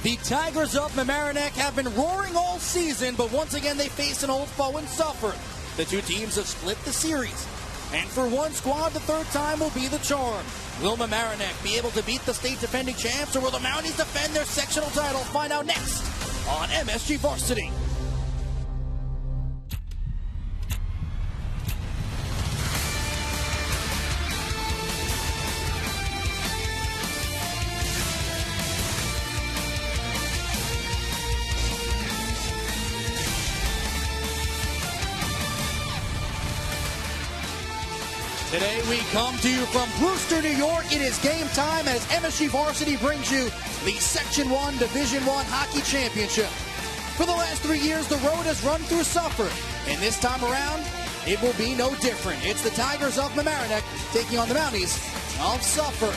The Tigers of Mamaroneck have been roaring all season, but once again they face an old foe in Suffern. The two teams have split the series, and for one squad, the third time will be the charm. Will Mamaroneck be able to beat the state defending champs, or will the Mounties defend their sectional title? Find out next on MSG Varsity. Today we come to you from Brewster, New York. It is game time as MSG Varsity brings you the Section 1 Division I Hockey Championship. For the last 3 years, the road has run through Suffern, and this time around, it will be no different. It's the Tigers of Mamaroneck taking on the Mounties of Suffern.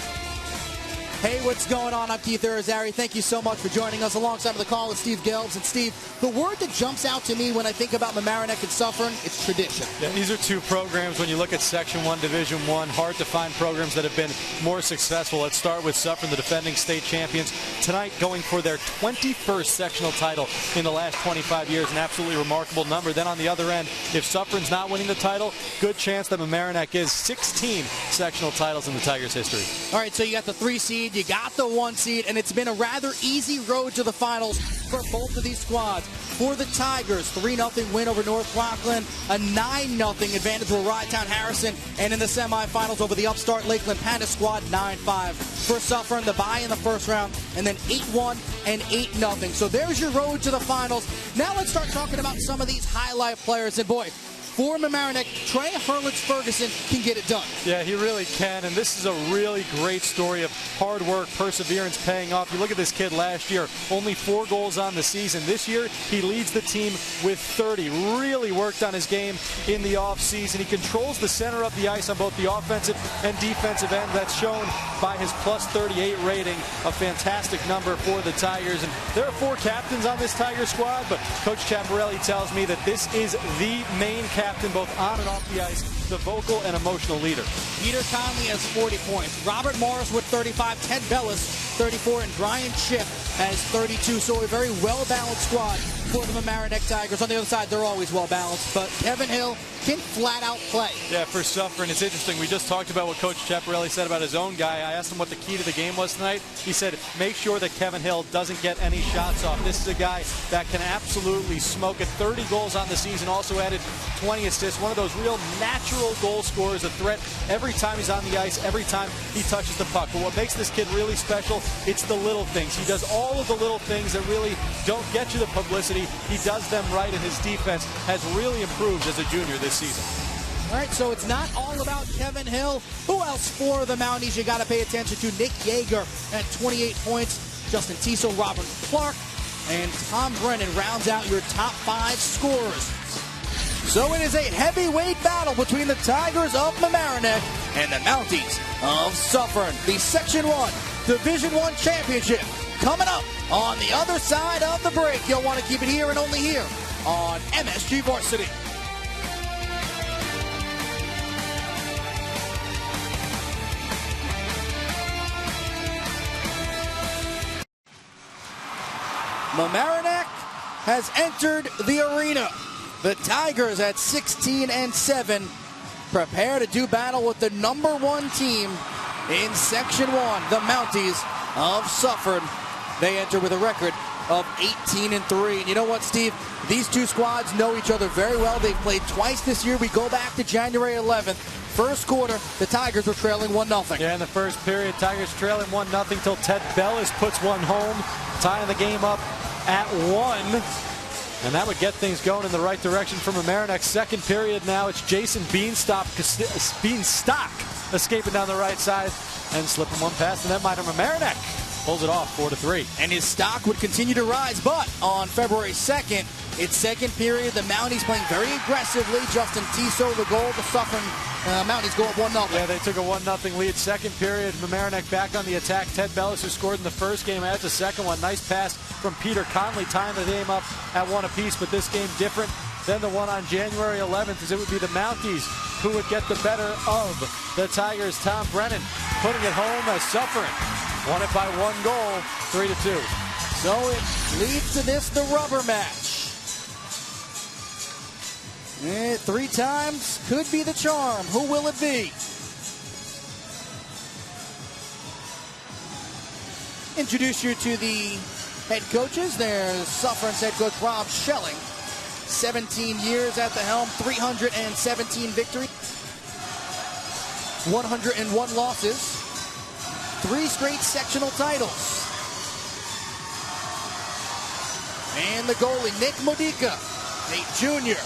Hey, what's going on? I'm Keith Irizarry. Thank you so much for joining us. Alongside of the call is Steve Gelbs. And Steve, the word that jumps out to me when I think about Mamaroneck and Suffern, it's tradition. Yeah, these are two programs, when you look at Section 1, Division 1, hard to find programs that have been more successful. Let's start with Suffern, the defending state champions. Tonight going for their 21st sectional title in the last 25 years, an absolutely remarkable number. Then on the other end, if Suffern's not winning the title, good chance that Mamaroneck is 16 sectional titles in the Tigers' history. All right, so you got the 3 seed. You got the 1 seed, and it's been a rather easy road to the finals for both of these squads. For the Tigers, 3-0 win over North Rockland, a 9-0 advantage over Rytown Harrison, and in the semifinals over the upstart Lakeland Panda squad, 9-5. For Suffern, the bye in the first round, and then 8-1 and 8-0. So there's your road to the finals. Now let's start talking about some of these highlight players, and boy, for Mamaroneck, Trey Herlitz-Ferguson can get it done. Yeah, he really can, and this is a really great story of hard work, perseverance paying off. You look at this kid last year, only 4 goals on the season. This year, he leads the team with 30. Really worked on his game in the offseason. He controls the center of the ice on both the offensive and defensive end. That's shown by his plus 38 rating, a fantastic number for the Tigers. And there are 4 captains on this Tiger squad, but Coach Chiapparelli tells me that this is the main captain both on and off the ice, the vocal and emotional leader. Peter Conley has 40 points. Robert Morris with 35, Ted Bellis 34, and Brian Chip has 32. So a very well-balanced squad for the Mamaroneck Tigers. On the other side, they're always well-balanced, but Kevin Hill can flat-out play. Yeah, for Suffern, it's interesting. We just talked about what Coach Chiapparelli said about his own guy. I asked him what the key to the game was tonight. He said, make sure that Kevin Hill doesn't get any shots off. This is a guy that can absolutely smoke it. 30 goals on the season, also added 20 assists. One of those real natural goal scorers, a threat every time he's on the ice, every time he touches the puck. But what makes this kid really special, it's the little things. He does all of the little things that really don't get you the publicity. He does them right, and his defense has really improved as a junior this season. All right, so it's not all about Kevin Hill. Who else for the Mounties you got to pay attention to? Nick Yeager at 28 points. Justin Tiso, Robert Clark, and Tom Brennan rounds out your top 5 scorers. So it is a heavyweight battle between the Tigers of Mamaroneck and the Mounties of Suffern. The Section 1 Division I Championship coming up on the other side of the break. You'll want to keep it here and only here on MSG Varsity. Mamaroneck has entered the arena. The Tigers at 16-7 prepare to do battle with the number 1 team in Section 1, the Mounties of Suffern. They enter with a record of 18-3. And you know what, Steve? These two squads know each other very well. They've played twice this year. We go back to January 11th. First quarter, the Tigers were trailing 1-0. Yeah, in the first period, Tigers trailing 1-0 till Ted Bellis puts one home, tying the game up at 1. And that would get things going in the right direction for Mamaroneck. Second period now, it's Jason Beanstalk escaping down the right side and slipping one past the netminder. Mamaroneck pulls it off 4-3. And his stock would continue to rise, but on February 2nd, its second period, the Mounties playing very aggressively. Justin Tiso, the goal, the Suffern Mounties go up 1-0. Yeah, they took a 1-0 lead. Second period, Mamaroneck back on the attack. Ted Bellis, who scored in the first game, adds a second one. Nice pass from Peter Conley, tying the game up at 1 apiece, but this game different than the one on January 11th, as it would be the Mounties who would get the better of the Tigers. Tom Brennan putting it home as Suffern Won it by 1 goal, 3-2. So it leads to the rubber match. 3 times could be the charm. Who will it be? Introduce you to the head coaches. There's Suffern's head coach Rob Schelling. 17 years at the helm, 317 victories, 101 losses, 3 straight sectional titles. And the goalie, Nick Modica, a junior.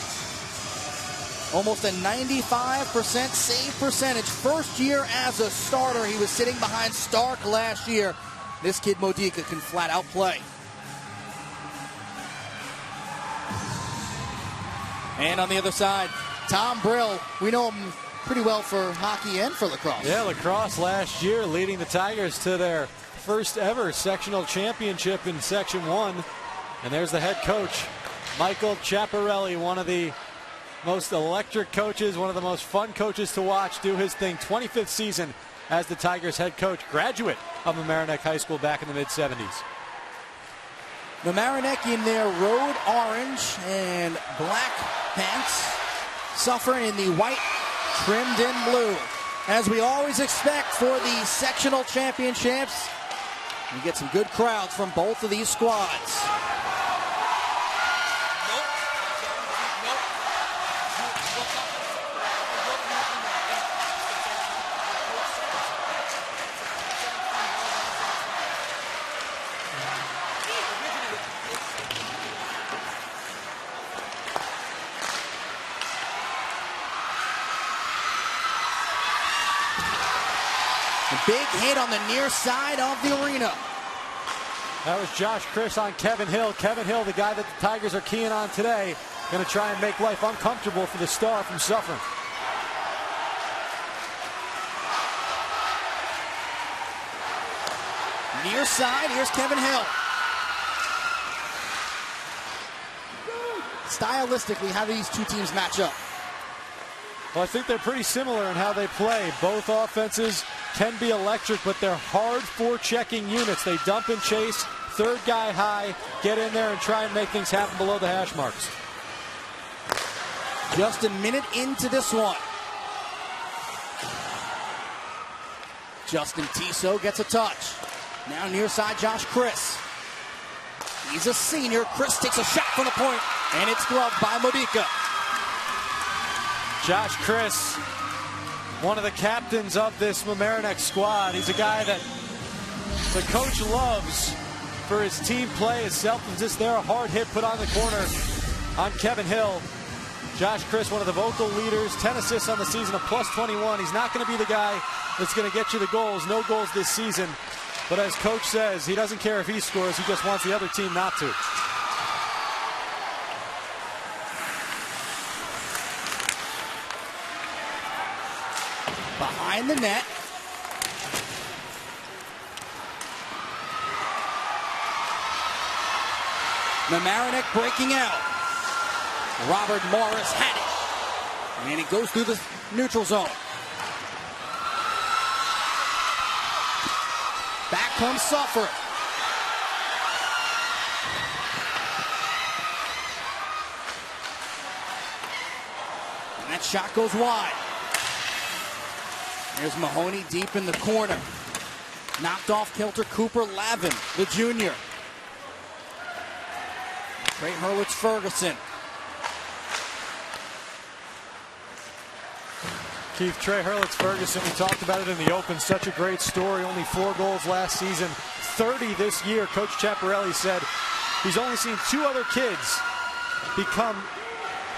Almost a 95% save percentage. First year as a starter. He was sitting behind Stark last year. This kid Modica can flat out play. And on the other side, Tom Brill. We know him pretty well for hockey and for lacrosse. Yeah, lacrosse last year leading the Tigers to their first ever sectional championship in Section 1. And there's the head coach, Michael Chiapparelli, one of the most electric coaches, one of the most fun coaches to watch do his thing. 25th season as the Tigers head coach, graduate of Mamaroneck High School back in the mid-70s. Mamaroneck in their road orange and black pants. Suffern in the white trimmed in blue. As we always expect for the sectional championships, we get some good crowds from both of these squads. Big hit on the near side of the arena. That was Josh Chris on Kevin Hill. Kevin Hill, the guy that the Tigers are keying on today, going to try and make life uncomfortable for the star from Suffern. Near side, here's Kevin Hill. Stylistically, how do these two teams match up? Well, I think they're pretty similar in how they play. Both offenses can be electric, but they're hard forechecking units. They dump and chase, third guy high, get in there and try and make things happen below the hash marks. Just a minute into this one. Justin Tiso gets a touch. Now near side, Josh Chris. He's a senior. Chris takes a shot from the point, and it's gloved by Modica. Josh Chris, one of the captains of this Mamaroneck squad. He's a guy that the coach loves for his team play, his selflessness there. A hard hit put on the corner on Kevin Hill. Josh Chris, one of the vocal leaders, 10 assists on the season, a plus 21. He's not going to be the guy that's going to get you the goals. No goals this season. But as coach says, he doesn't care if he scores. He just wants the other team not to. Behind the net. Mamaroneck breaking out. Robert Morris had it. And it goes through the neutral zone. Back comes Suffern. And that shot goes wide. There's Mahoney deep in the corner. Knocked off kilter Cooper Lavin, the junior. Trey Herlitz-Ferguson. Keith, Trey Herlitz-Ferguson, we talked about it in the open. Such a great story. Only 4 goals last season, 30 this year. Coach Chiapparelli said he's only seen 2 other kids become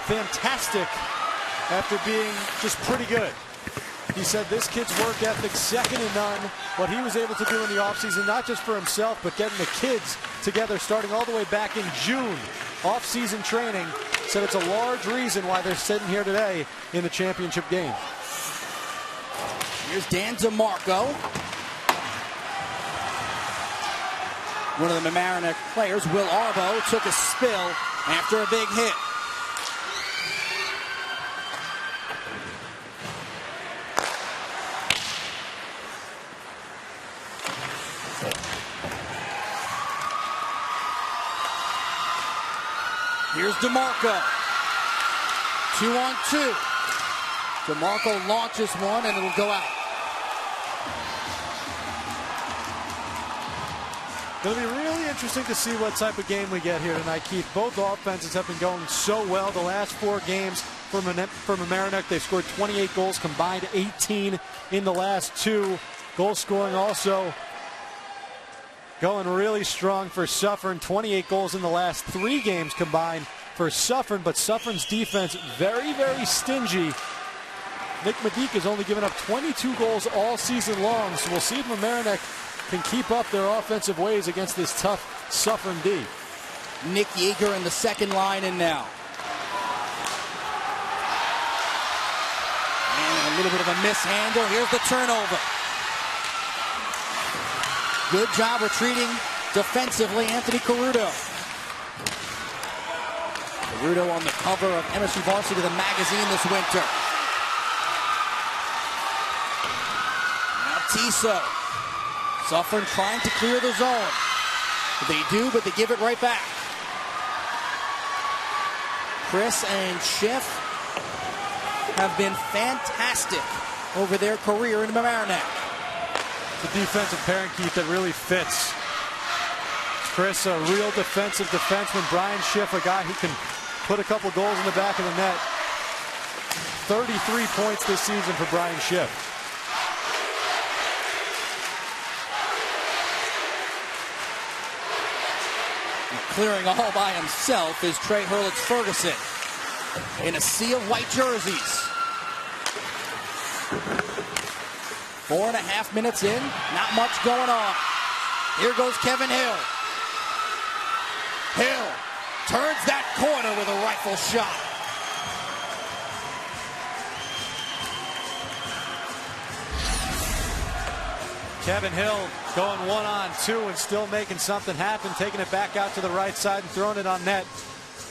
fantastic after being just pretty good. He said this kid's work ethic, second to none. What he was able to do in the offseason, not just for himself, but getting the kids together, starting all the way back in June. Off-season training. Said it's a large reason why they're sitting here today in the championship game. Here's Dan DeMarco. One of the Mamaroneck players, Will Arbo, took a spill after a big hit. Here's DeMarco. 2-on-2. DeMarco launches one, and it'll go out. It'll be really interesting to see what type of game we get here tonight, Keith. Both offenses have been going so well the last 4 games for Mamaroneck. They've scored 28 goals combined, 18 in the last 2. Goal scoring also going really strong for Suffern. 28 goals in the last 3 games combined for Suffern, but Suffern's defense very, very stingy. Nick Medic has only given up 22 goals all season long, so we'll see if Mamaroneck can keep up their offensive ways against this tough Suffern D. Nick Yeager in the second line in now. And a little bit of a mishandle. Here's the turnover. Good job retreating defensively, Anthony Caruto. Caruto on the cover of MSG Varsity, the magazine this winter. Now Tiso. Suffern trying to clear the zone. They do, but they give it right back. Chris and Schiff have been fantastic over their career in Mamaroneck. It's a defensive pairing, Keith, that really fits. Chris, a real defensive defenseman. Brian Schiff, a guy who can put a couple goals in the back of the net. 33 points this season for Brian Schiff. Clearing all by himself is Trey Herlitz-Ferguson in a sea of white jerseys. 4.5 minutes in, not much going on. Here goes Kevin Hill. Hill turns that corner with a rifle shot. Kevin Hill going 1-on-2 and still making something happen, taking it back out to the right side and throwing it on net.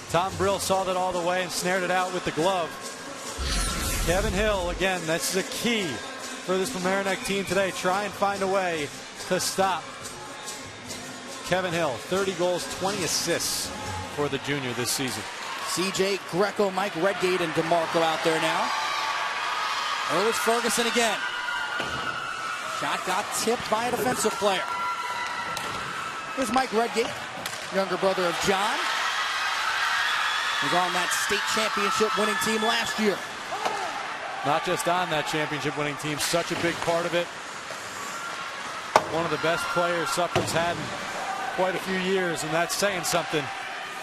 Tom Brill saw that all the way and snared it out with the glove. Kevin Hill, again, that's the key for this Mamaroneck team today. Try and find a way to stop Kevin Hill. 30 goals, 20 assists for the junior this season. CJ Greco, Mike Redgate, and DeMarco out there now. Herlitz-Ferguson again. Shot got tipped by a defensive player. Here's Mike Redgate, younger brother of John. He was on that state championship winning team last year. Not just on that championship winning team, such a big part of it. One of the best players Suffern's had in quite a few years, and that's saying something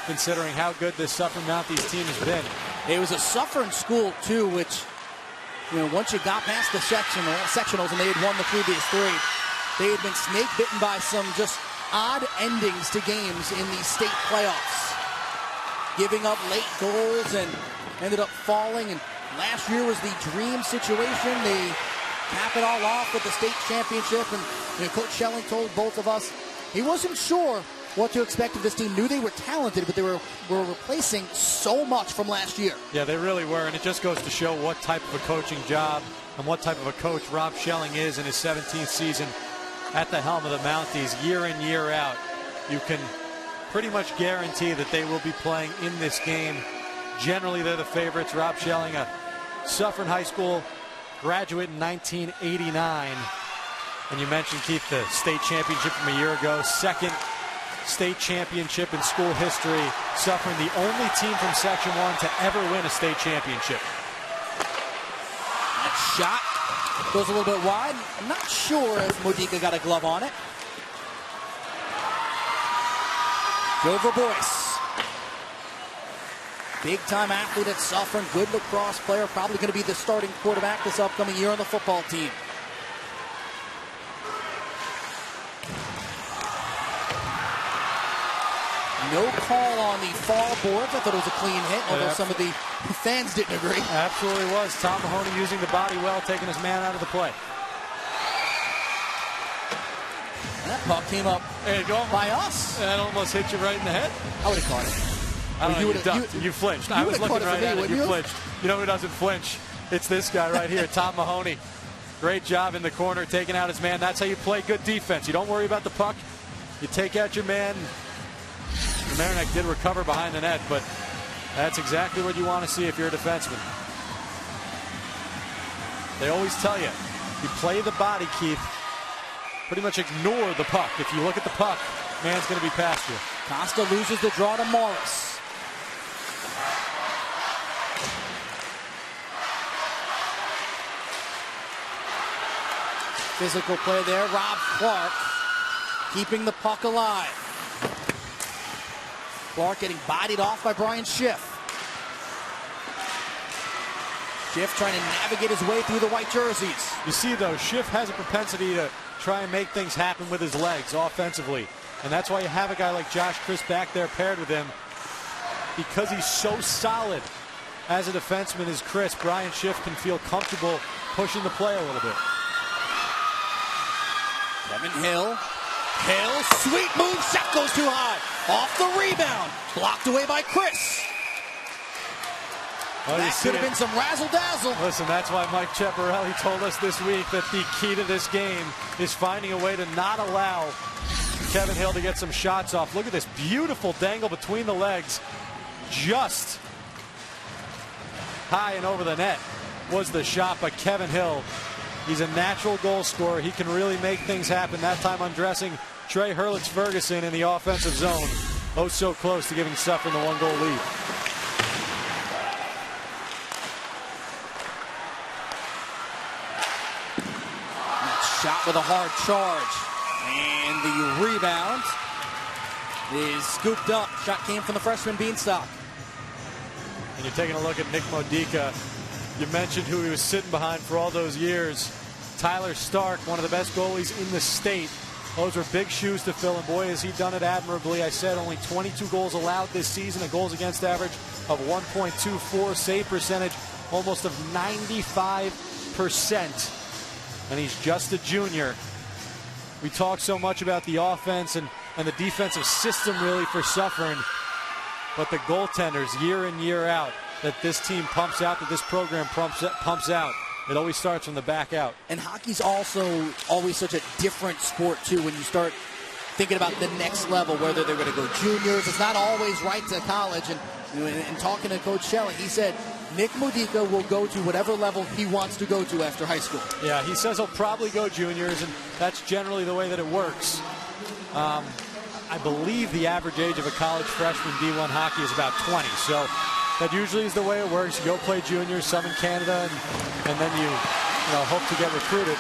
considering how good this Suffern Mounties team has been. It was a Suffern school too, which, you know, once you got past the sectionals and they had won the previous 3, they had been snake bitten by some just odd endings to games in the state playoffs. Giving up late goals and ended up falling. And last year was the dream situation. They cap it all off with the state championship. And you know, Coach Schelling told both of us he wasn't sure what to expect of this team. Knew they were talented, but they were replacing so much from last year. Yeah, they really were, and it just goes to show what type of a coaching job and what type of a coach Rob Schelling is in his 17th season at the helm of the Mounties, year in, year out. You can pretty much guarantee that they will be playing in this game. Generally, they're the favorites. Rob Schelling, a Suffern High School graduate in 1989. And you mentioned, Keith, the state championship from a year ago, second state championship in school history. Suffern, the only team from Section 1 to ever win a state championship. That shot goes a little bit wide. I'm not sure if Modica got a glove on it. Dover Boyce. Big-time athlete at Suffern, good lacrosse player, probably going to be the starting quarterback this upcoming year on the football team. No call on the fall boards. I thought it was a clean hit, although some of the fans didn't agree. Absolutely was. Tom Mahoney using the body well, taking his man out of the play. That puck came up by us. That almost hit you right in the head. I would have caught it. I don't know, you ducked. You flinched. I was looking right at it. You flinched. You know who doesn't flinch? It's this guy right here, Tom Mahoney. Great job in the corner, taking out his man. That's how you play good defense. You don't worry about the puck. You take out your man. Mamaroneck did recover behind the net, but That's exactly what you want to see if you're a defenseman. They always tell you, you play the body, Keith, pretty much ignore the puck. If you look at the puck, man's going to be past you. Costa loses the draw to Morris. Physical play there. Rob Clark keeping the puck alive. Clark getting bodied off by Brian Schiff. Schiff trying to navigate his way through the white jerseys. You see, though, Schiff has a propensity to try and make things happen with his legs offensively. And that's why you have a guy like Josh Chris back there paired with him. Because he's so solid as a defenseman as Chris, Brian Schiff can feel comfortable pushing the play a little bit. Kevin Hill. Hill, sweet move, shot goes too high. Off the rebound, blocked away by Chris. Oh, that could have been some razzle-dazzle. Listen, that's why Mike Chiapparelli told us this week that the key to this game is finding a way to not allow Kevin Hill to get some shots off. Look at this beautiful dangle between the legs. Just high and over the net was the shot by Kevin Hill. He's a natural goal scorer. He can really make things happen. That time undressing Trey Herlitz-Ferguson in the offensive zone. Oh, so close to giving Suffern the 1-goal lead. Shot with a hard charge. And the rebound is scooped up. Shot came from the freshman Beanstalk. And you're taking a look at Nick Modica. You mentioned who he was sitting behind for all those years. Tyler Stark, one of the best goalies in the state. Those were big shoes to fill, and boy, has he done it admirably. I said only 22 goals allowed this season, a goals against average of 1.24, save percentage almost of 95%. And he's just a junior. We talk so much about the offense and the defensive system really for Suffern, but the goaltenders year in, year out that this team pumps out, that this program pumps out. It always starts from the back out. And hockey's also always such a different sport, too, when you start thinking about the next level, whether they're going to go juniors. It's not always right to college. And talking to Coach Shelley, he said Nick Modica will go to whatever level he wants to go to after high school. Yeah, he says he'll probably go juniors, and that's generally the way that it works. I believe the average age of a college freshman D1 hockey is about 20, so that usually is the way it works. You go play juniors, some in Canada, and then you hope to get recruited.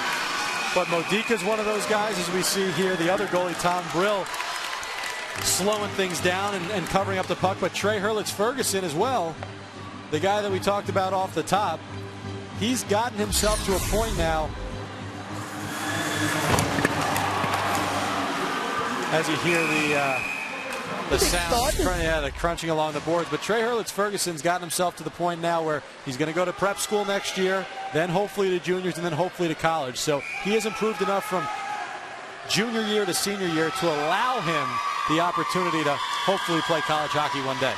But Modica's one of those guys, as we see here. The other goalie, Tom Brill, slowing things down and covering up the puck. But Trey Herlitz-Ferguson as well, the guy that we talked about off the top, he's gotten himself to a point now, as you hear the sound, the crunching along the boards. But Trey Herlitz-Ferguson's gotten himself to the point now where he's going to go to prep school next year, then hopefully to juniors, and then hopefully to college. So he has improved enough from junior year to senior year to allow him the opportunity to hopefully play college hockey one day.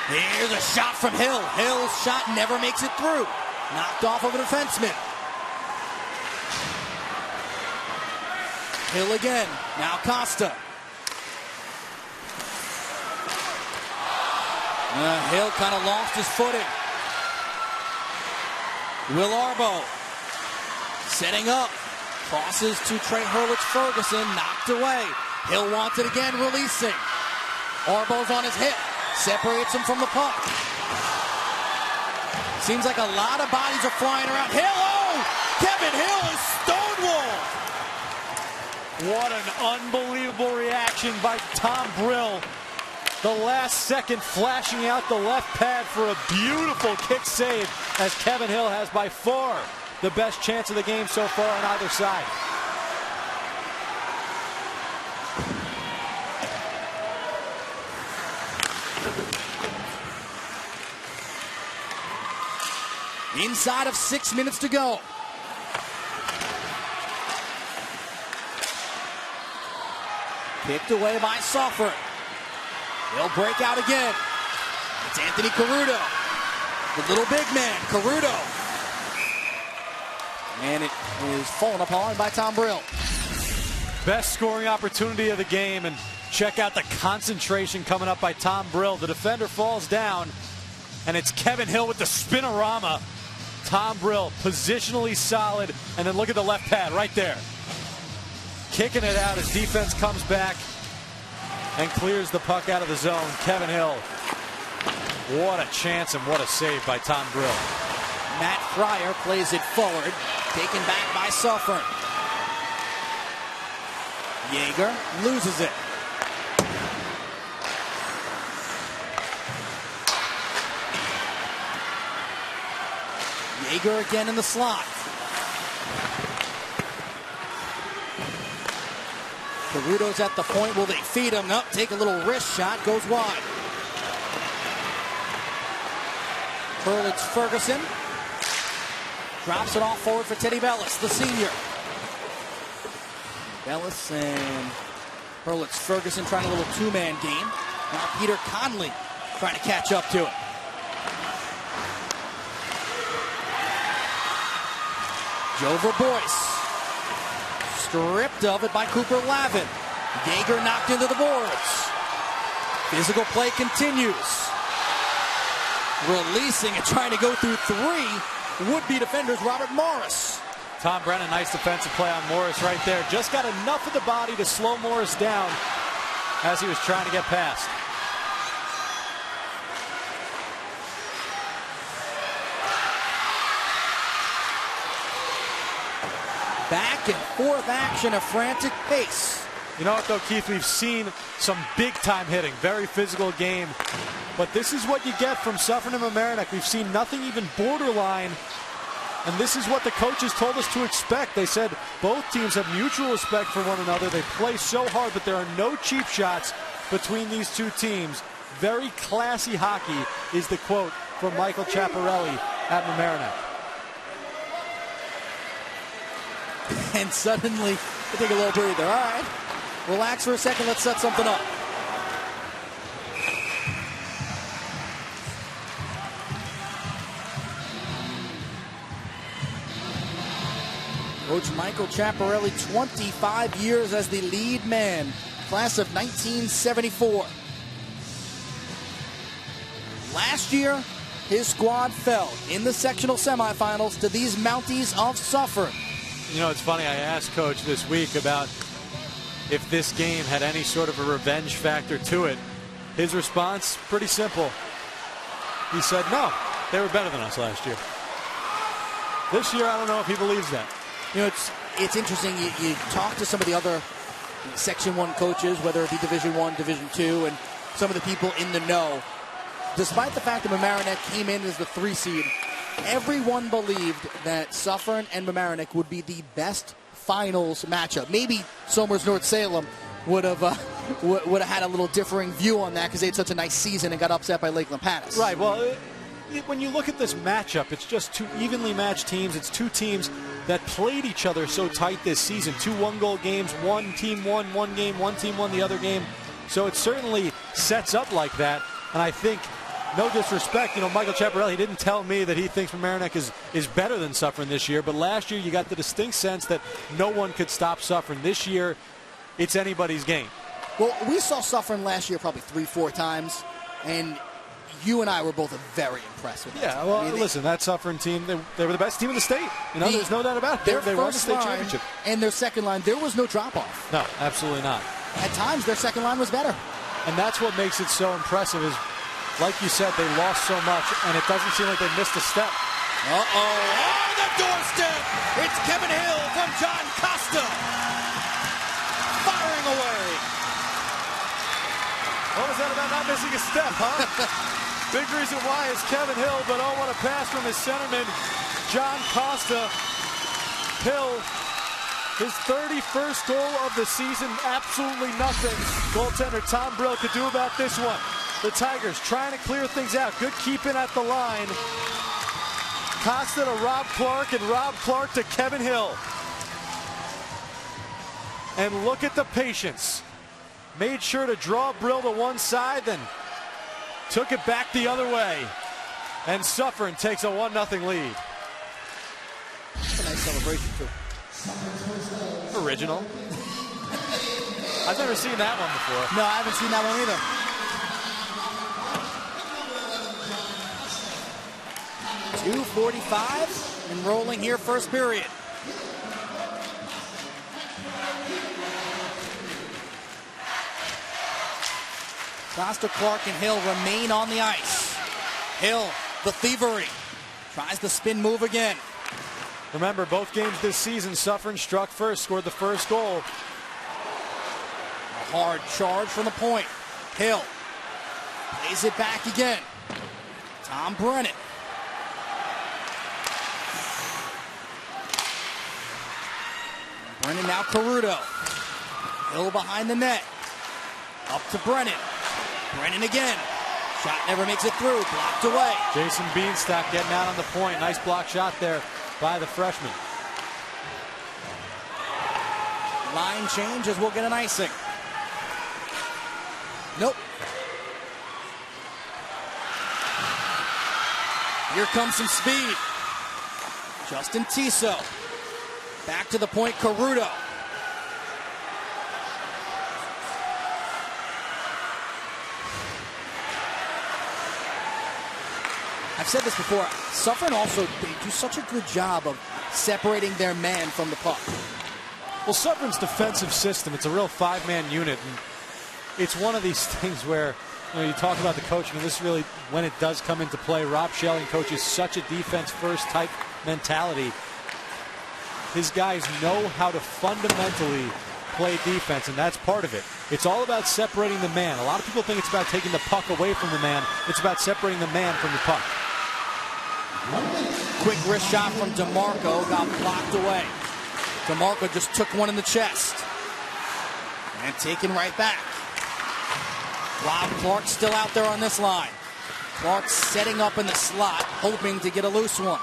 Here's a shot from Hill. Hill's shot never makes it through. Knocked off of a defenseman. Hill again. Now Costa. Hill kind of lost his footing. Will Arbo setting up. Crosses to Trey Herlitz-Ferguson. Knocked away. Hill wants it again, releasing. Arbo's on his hip. Separates him from the puck. Seems like a lot of bodies are flying around. Hill, oh! Kevin Hill is stonewalled. What an unbelievable reaction by Tom Brill. The last second flashing out the left pad for a beautiful kick save, as Kevin Hill has by far the best chance of the game so far on either side. Inside of 6 minutes to go. Picked away by Suffern. They'll break out again. It's Anthony Caruto. The little big man, Caruto. And it is fallen upon by Tom Brill. Best scoring opportunity of the game, and Check out the concentration coming up by Tom Brill. The defender falls down, and it's Kevin Hill with the spinorama. Tom Brill, positionally solid, and then look at the left pad right there. Kicking it out as defense comes back and clears the puck out of the zone. Kevin Hill, what a chance and what a save by Tom Brill. Matt Fryer plays it forward, taken back by Suffern. Yeager loses it. Yeager again in the slot. Caruto's at the point. Will they feed him? Nope. Take a little wrist shot. Goes wide. Herlitz-Ferguson drops it off forward for Teddy Bellis, the senior. Bellis and Herlitz-Ferguson trying a little two-man game. Now Peter Conley trying to catch up to it. Joe Verbois stripped of it by Cooper Lavin. Yeager knocked into the boards. Physical play continues. Releasing and trying to go through three would-be defenders, Robert Morris. Tom Brennan, nice defensive play on Morris right there. Just got enough of the body to slow Morris down as he was trying to get past. Back and forth action, a frantic pace. You know what, though, Keith? We've seen some big-time hitting, very physical game. But this is what you get from Suffern and Mamaroneck. We've seen nothing even borderline. And this is what the coaches told us to expect. They said both teams have mutual respect for one another. They play so hard, but there are no cheap shots between these two teams. Very classy hockey is the quote from Michael Chiapparelli at Mamaroneck. And suddenly, they take a little breather. All right, relax for a second. Let's set something up. Coach Michael Chiapparelli, 25 years as the lead man, class of 1974. Last year, his squad fell in the sectional semifinals to these Mounties of Suffern. You know, it's funny, I asked Coach this week about if this game had any sort of a revenge factor to it. His response, pretty simple. He said, no, they were better than us last year. This year, I don't know if he believes that. You know, it's interesting. You talk to some of the other Section 1 coaches, whether it be Division 1, Division 2, and some of the people in the know. Despite the fact that Mamaroneck came in as the 3 seed, everyone believed that Suffern and Mamaroneck would be the best finals matchup. Maybe Somers North Salem would have had a little differing view on that because they had such a nice season and got upset by Lakeland Panis. Right. Well, when you look at this matchup, it's just two evenly matched teams. It's two teams that played each other so tight this season. 2 one-goal games. One team won one game. One team won the other game. So it certainly sets up like that. And I think, no disrespect, you know, Michael Chiapparelli, he didn't tell me that he thinks Mamaroneck is better than Suffern this year. But last year, you got the distinct sense that no one could stop Suffern. This year, it's anybody's game. Well, we saw Suffern last year probably 3-4 times. And you and I were both very impressed with that. Yeah, well, I mean, listen, that Suffern team, they were the best team in the state. You know, there's no doubt about it. They won the state championship. And their second line, there was no drop-off. No, absolutely not. At times, their second line was better. And that's what makes it so impressive is, like you said, they lost so much, and it doesn't seem like they missed a step. Uh-oh. Oh, the doorstep! It's Kevin Hill from John Costa. Firing away. What was that about not missing a step, huh? Big reason why is Kevin Hill, but oh, what a pass from his centerman, John Costa. Hill, his 31st goal of the season, absolutely nothing goaltender Tom Brill could do about this one. The Tigers trying to clear things out. Good keeping at the line. Costa to Rob Clark, and Rob Clark to Kevin Hill. And look at the patience. Made sure to draw Brill to one side, then took it back the other way. And Suffern takes a 1-0 lead. That's a nice celebration, too. Original. I've never seen that one before. No, I haven't seen that one either. 2:45 and rolling here, first period. Costa, Clark, and Hill remain on the ice. Hill, the thievery, tries the spin move again. Remember, both games this season, Suffern struck first, scored the first goal. A hard charge from the point. Hill plays it back again. Tom Brennan. Brennan now Caruto. Hill behind the net. Up to Brennan. Brennan again. Shot never makes it through. Blocked away. Jason Beanstock getting out on the point. Nice block shot there by the freshman. Line change as we'll get an icing. Nope. Here comes some speed. Justin Tiso. Back to the point, Caruto. I've said this before, Suffern also, they do such a good job of separating their man from the puck. Well, Suffern's defensive system, it's a real five-man unit, and it's one of these things where you talk about the coaching, and this really, when it does come into play, Rob Schelling coaches such a defense-first type mentality. His guys know how to fundamentally play defense, and that's part of it. It's all about separating the man. A lot of people think it's about taking the puck away from the man. It's about separating the man from the puck. Quick wrist shot from DeMarco, got blocked away. DeMarco just took one in the chest. And taken right back. Rob Clark still out there on this line. Clark setting up in the slot, hoping to get a loose one.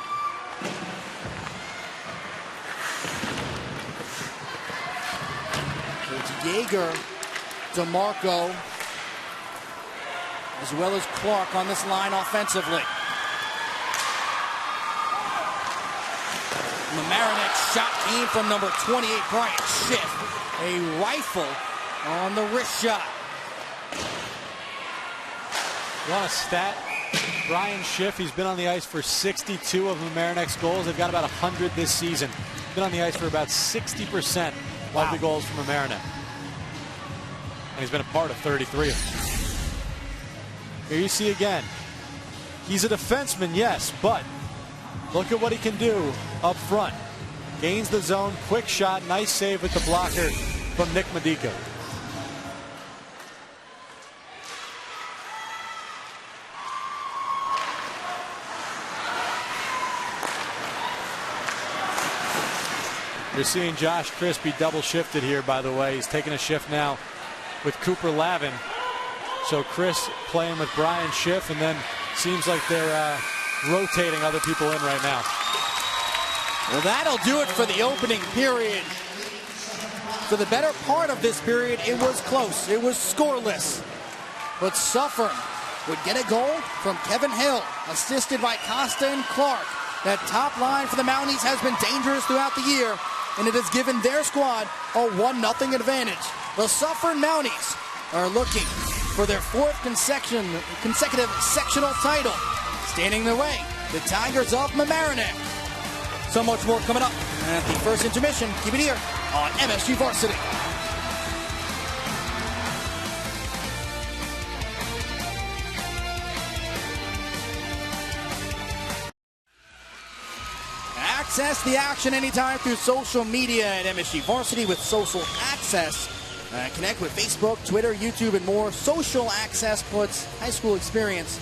It's Yeager, DeMarco, as well as Clark on this line offensively. Mamaroneck's shot came from number 28, Brian Schiff. A rifle on the wrist shot. You want a stat? Brian Schiff, he's been on the ice for 62 of Mamaroneck's goals. They've got about 100 this season. Been on the ice for about 60% of the goals from Mamaroneck. And he's been a part of 33 of them. Here you see again. He's a defenseman, yes, but look at what he can do up front. Gains the zone, quick shot, nice save with the blocker from Nick Medico. You're seeing Josh Crispy double shifted here, by the way. He's taking a shift now with Cooper Lavin. So Chris playing with Brian Schiff, and then seems like they're rotating other people in right now. Well, that'll do it for the opening period. For the better part of this period, it was close. It was scoreless. But Suffern would get a goal from Kevin Hill, assisted by Costa and Clark. That top line for the Mounties has been dangerous throughout the year, and it has given their squad a 1-0 advantage. The Suffern Mounties are looking for their fourth consecutive sectional title. Standing in their way, the Tigers of Mamaroneck. So much more coming up at the first intermission. Keep it here on MSG Varsity. Access the action anytime through social media at MSG Varsity with Social Access. Connect with Facebook, Twitter, YouTube, and more. Social Access puts high school experience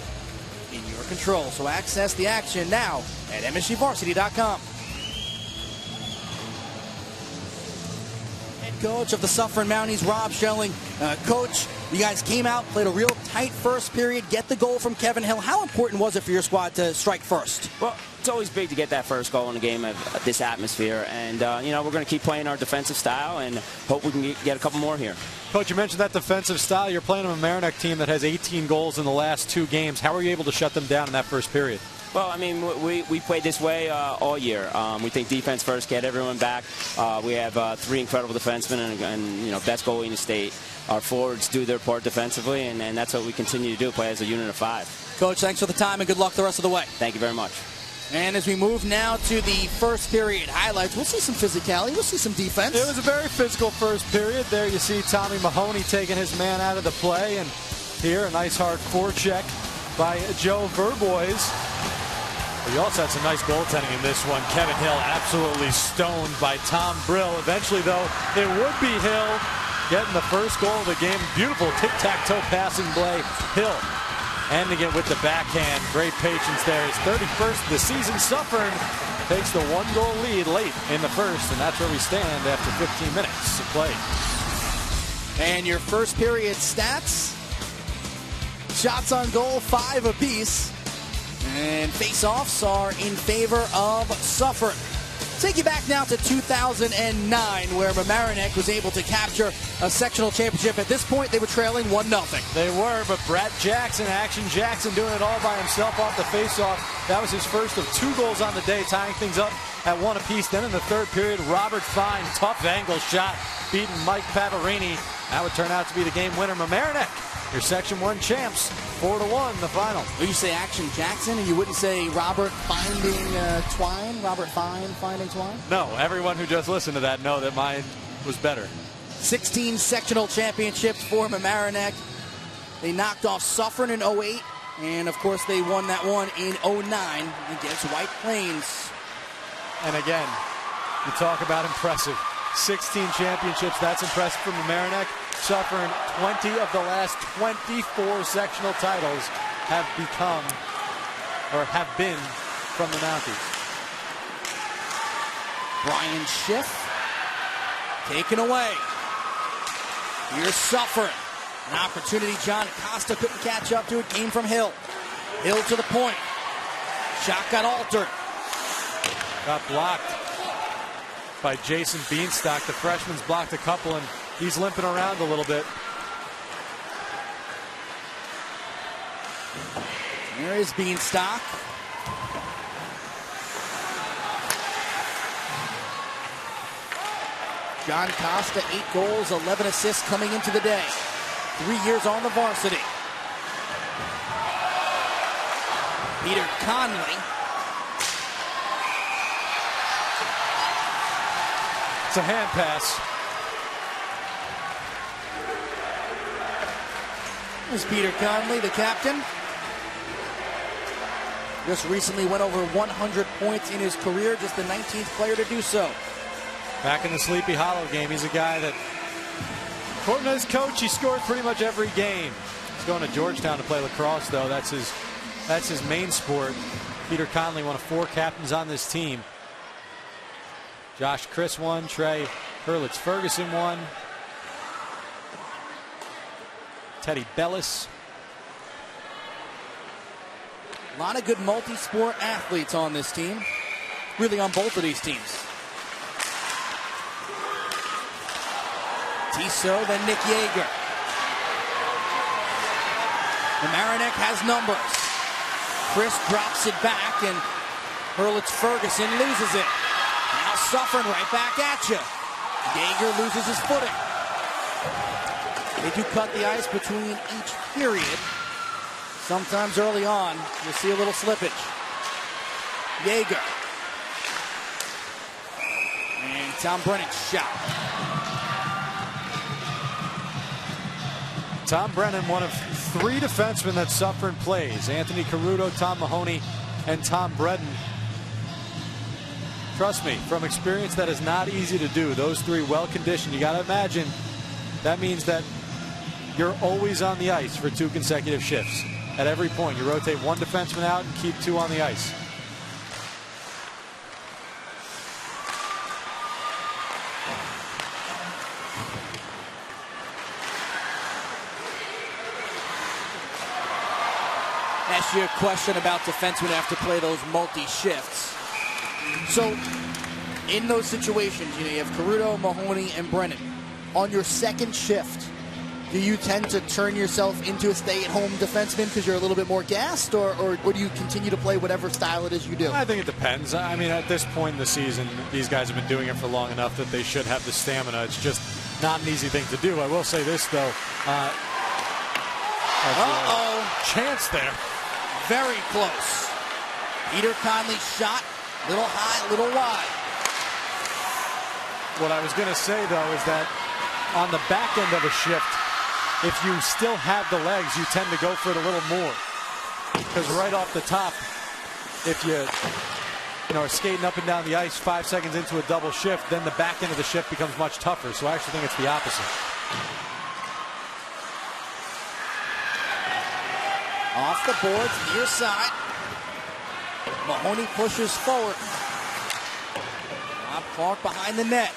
in your control. So access the action now at MSGVarsity.com. Head coach of the Suffern Mounties, Rob Schelling. Coach, you guys came out, played a real tight first period, get the goal from Kevin Hill. How important was it for your squad to strike first? Well, it's always big to get that first goal in the game of this atmosphere. And, we're going to keep playing our defensive style and hope we can get a couple more here. Coach, you mentioned that defensive style. You're playing a Mamaroneck team that has 18 goals in the last 2 games. How were you able to shut them down in that first period? Well, I mean, we played this way all year. We think defense first, get everyone back. We have 3 incredible defensemen and best goalie in the state. Our forwards do their part defensively, and that's what we continue to do, play as a unit of 5. Coach, thanks for the time and good luck the rest of the way. Thank you very much. And as we move now to the first period highlights, we'll see some physicality, we'll see some defense. It was a very physical first period. There you see Tommy Mahoney taking his man out of the play, and here a nice hard forecheck by Joe Verbois. You also had some nice goaltending in this one. Kevin Hill absolutely stoned by Tom Brill. Eventually, though, it would be Hill getting the first goal of the game. Beautiful tic-tac-toe passing play. Hill ending it with the backhand. Great patience there. His 31st of the season. Suffern takes the 1-goal lead late in the first, and that's where we stand after 15 minutes of play. And your first period stats. Shots on goal, 5 apiece. And face-offs are in favor of Suffern. Take you back now to 2009, where Mamaroneck was able to capture a sectional championship. At this point, they were trailing 1-0. They were, but Brad Jackson, Action Jackson, doing it all by himself off the face-off. That was his first of 2 goals on the day, tying things up at 1 apiece. Then in the third period, Robert Fine, tough angle shot, beating Mike Pavarini. That would turn out to be the game winner. Mamaroneck, your Section 1 champs, 4-1 the final. Well, you say Action Jackson, and you wouldn't say Robert finding Twine? Robert Fine finding Twine? No, everyone who just listened to that know that mine was better. 16 sectional championships for Mamaroneck. They knocked off Suffern in 08, and of course they won that one in 09 against White Plains. And again, you talk about impressive. 16 championships, that's impressive for Mamaroneck. Suffern, 20 of the last 24 sectional titles have been from the Mounties. Brian Schiff taken away. Here's Suffern. An opportunity John Costa couldn't catch up to. It came from Hill. Hill to the point. Shot got altered. Got blocked by Jason Beanstock. The freshman's blocked a couple, and he's limping around a little bit. There is Beanstock. John Costa, 8 goals, 11 assists coming into the day. 3 years on the varsity. Peter Conley. It's a hand pass. There's Peter Conley, the captain. Just recently went over 100 points in his career, just the 19th player to do so. Back in the Sleepy Hollow game, he's a guy that, according to his coach, he scored pretty much every game. He's going to Georgetown to play lacrosse, though. That's his main sport. Peter Conley, one of 4 captains on this team. Josh Chris won, Trey Herlitz-Ferguson won. Teddy Bellis. A lot of good multi-sport athletes on this team. Really on both of these teams. Tissot, then Nick Yeager. Mamaroneck has numbers. Chris drops it back, and Herlitz-Ferguson loses it. Now Suffern right back at you. Yeager loses his footing. They do cut the ice between each period. Sometimes early on, you'll see a little slippage. Yeager. And Tom Brennan's shot. Tom Brennan, one of 3 defensemen that Suffern plays. Anthony Caruto, Tom Mahoney, and Tom Bredden. Trust me, from experience, that is not easy to do. Those 3 well-conditioned. You got to imagine that means that you're always on the ice for 2 consecutive shifts. At every point, you rotate 1 defenseman out and keep 2 on the ice. Ask you a question about defensemen who have to play those multi-shifts. So, in those situations, you have Caruto, Mahoney, and Brennan. On your second shift, Do you tend to turn yourself into a stay-at-home defenseman because you're a little bit more gassed, or do you continue to play whatever style it is you do? I think it depends. I mean, at this point in the season, these guys have been doing it for long enough that they should have the stamina. It's just not an easy thing to do. I will say this, though. Chance there. Very close. Peter Conley shot. Little high, little wide. What I was going to say, though, is that on the back end of a shift, if you still have the legs, you tend to go for it a little more. Because right off the top, if you are skating up and down the ice 5 seconds into a double shift, then the back end of the shift becomes much tougher. So I actually think it's the opposite. Off the boards, near side. Mahoney pushes forward. Bob Clark behind the net.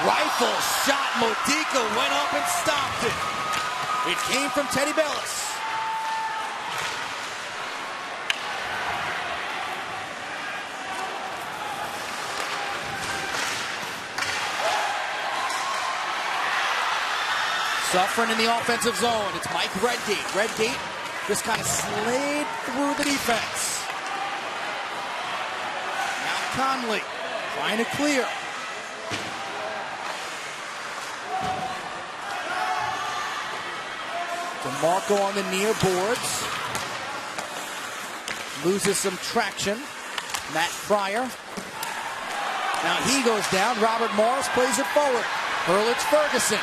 Rifle shot. Modica went up and stopped it. It came from Teddy Bellis. Suffern in the offensive zone. It's Mike Redgate. Redgate just kind of slayed through the defense. Now Conley trying to clear. DeMarco on the near boards. Loses some traction. Matt Fryer. Now he goes down. Robert Morris plays it forward. Herlitz-Ferguson.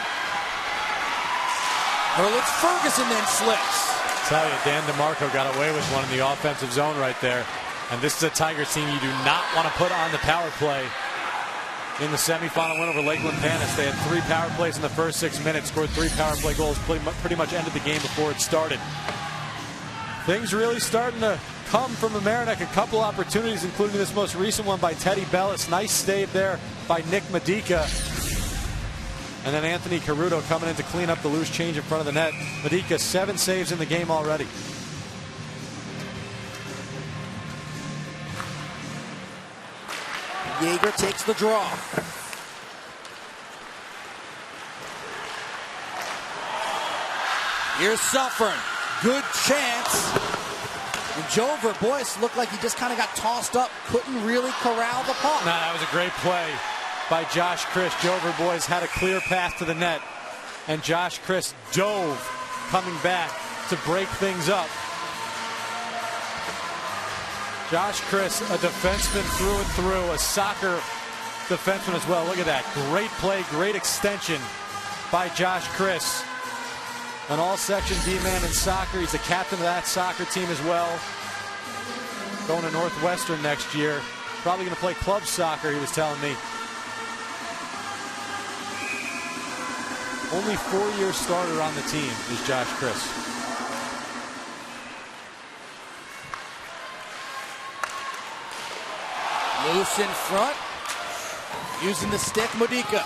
Herlitz-Ferguson then slips. I tell you, Dan DeMarco got away with one in the offensive zone right there. And this is a Tigers team you do not want to put on the power play. In the semifinal win over Lakeland Panis, they had 3 power plays in the first 6 minutes, scored 3 power play goals, pretty much ended the game before it started. Things really starting to come from Mamaroneck. A couple opportunities, including this most recent one by Teddy Bellis. Nice save there by Nick Modica. And then Anthony Caruto coming in to clean up the loose change in front of the net. Modica 7 saves in the game already. Yeager takes the draw. Here's Suffern. Good chance. And Jover, boys, looked like he just kind of got tossed up. Couldn't really corral the puck. No, that was a great play by Josh Chris. Jover, boys, had a clear path to the net. And Josh Chris dove coming back to break things up. Josh Chris, a defenseman through and through, a soccer defenseman as well. Look at that. Great play, great extension by Josh Chris. An all-section D-man in soccer. He's the captain of that soccer team as well. Going to Northwestern next year. Probably going to play club soccer, he was telling me. Only 4-year starter on the team is Josh Chris. Loose in front. Using the stick, Modica.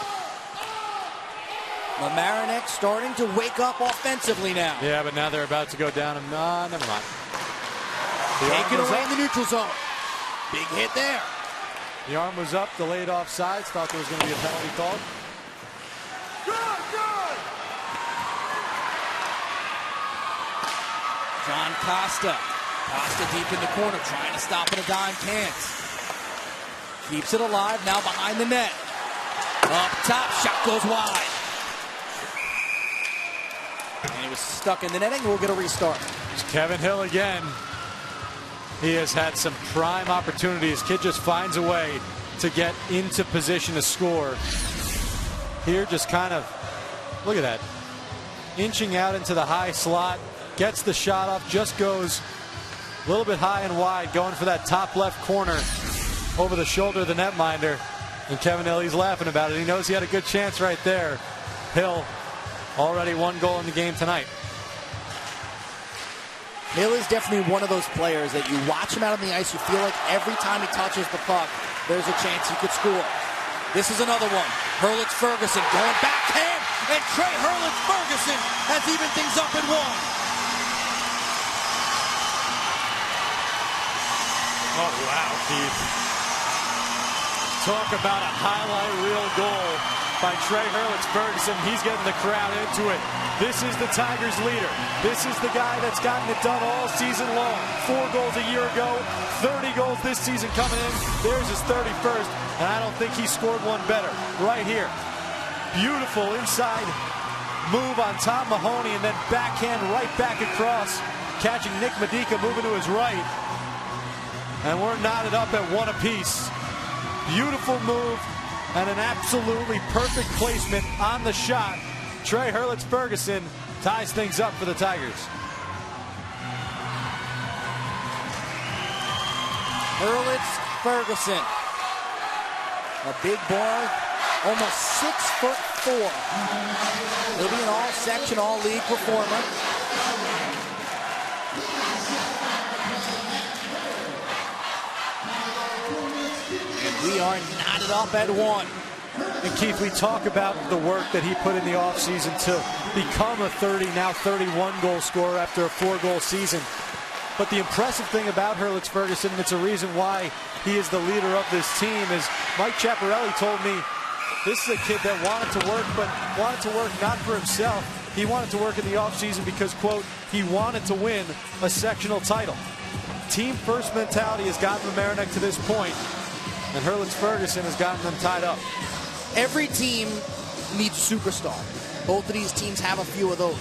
Mamaroneck starting to wake up offensively now. Yeah, but now they're about to go down and never mind. Taken away in the neutral zone. Big hit there. The arm was up, delayed offsides. Thought there was going to be a penalty called. Good. John Costa. Costa deep in the corner, trying to stop it. A dime can't. Keeps it alive, now behind the net. Up top, shot goes wide. And he was stuck in the netting. We'll get a restart. It's Kevin Hill again. He has had some prime opportunities. Kid just finds a way to get into position to score. Here just kind of, look at that. Inching out into the high slot. Gets the shot off, just goes a little bit high and wide, going for that top left corner over the shoulder of the netminder. And Kevin Hill, he's laughing about it. He knows he had a good chance right there. Hill, already 1 goal in the game tonight. Hill is definitely one of those players that you watch him out on the ice, you feel like every time he touches the puck, there's a chance he could score. This is another one. Herlitz-Ferguson going backhand, and Trey Herlitz-Ferguson has evened things up in 1. Oh, wow, Keith. Talk about a highlight reel goal by Trey Herlitz-Ferguson. He's getting the crowd into it. This is the Tigers' leader. This is the guy that's gotten it done all season long. 4 goals a year ago, 30 goals this season coming in. There's his 31st, and I don't think he scored one better. Right here. Beautiful inside move on Tom Mahoney, and then backhand right back across, catching Nick Medica moving to his right. And we're knotted up at 1 apiece. Beautiful move and an absolutely perfect placement on the shot. Trey Herlitz-Ferguson ties things up for the Tigers. Herlitz-Ferguson, a big boy, almost 6'4". He'll be an all-section, all-league performer. We are knotted up at 1. And Keith, we talk about the work that he put in the offseason to become a 30, now 31 goal scorer after a 4-goal season. But the impressive thing about Herlitz-Ferguson, and it's a reason why he is the leader of this team, is Mike Chiapparelli told me this is a kid that wanted to work, but wanted to work not for himself. He wanted to work in the offseason because, quote, he wanted to win a sectional title. Team first mentality has gotten Mamaroneck to this point, and Herlitz-Ferguson has gotten them tied up. Every team needs superstar. Both of these teams have a few of those.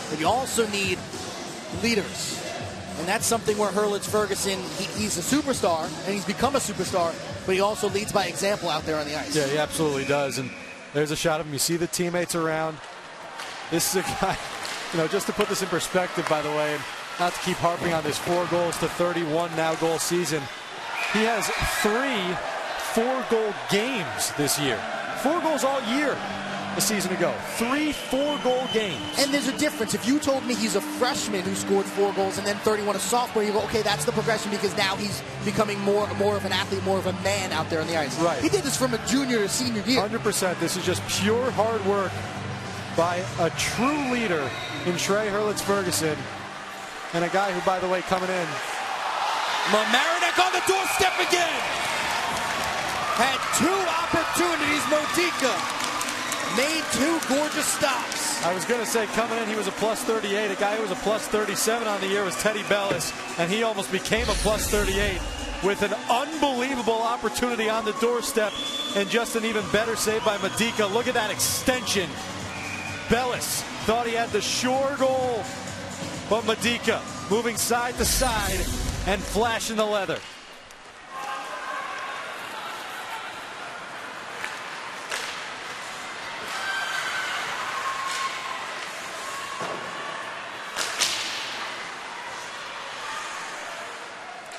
But you also need leaders. And that's something where Herlitz-Ferguson, he's a superstar, and he's become a superstar, but he also leads by example out there on the ice. Yeah, he absolutely does. And there's a shot of him. You see the teammates around. This is a guy, just to put this in perspective, by the way, and not to keep harping on this 4 goals to 31 now goal season. He has 3 4-goal games this year. 4 goals all year a season ago. 3 4-goal games. And there's a difference. If you told me he's a freshman who scored 4 goals and then 31 a sophomore, you go, okay, that's the progression because now he's becoming more of an athlete, more of a man out there on the ice. Right. He did this from a junior to senior year. 100%. This is just pure hard work by a true leader in Trey Herlitz-Ferguson, and a guy who, by the way, coming in. Mamaroneck on the doorstep again. Had 2 opportunities. Medica made 2 gorgeous stops. I was going to say, coming in, he was a plus 38. A guy who was a plus 37 on the year was Teddy Bellis, and he almost became a plus 38 with an unbelievable opportunity on the doorstep and just an even better save by Medica. Look at that extension. Bellis thought he had the sure goal, but Medica moving side to side and flashing the leather.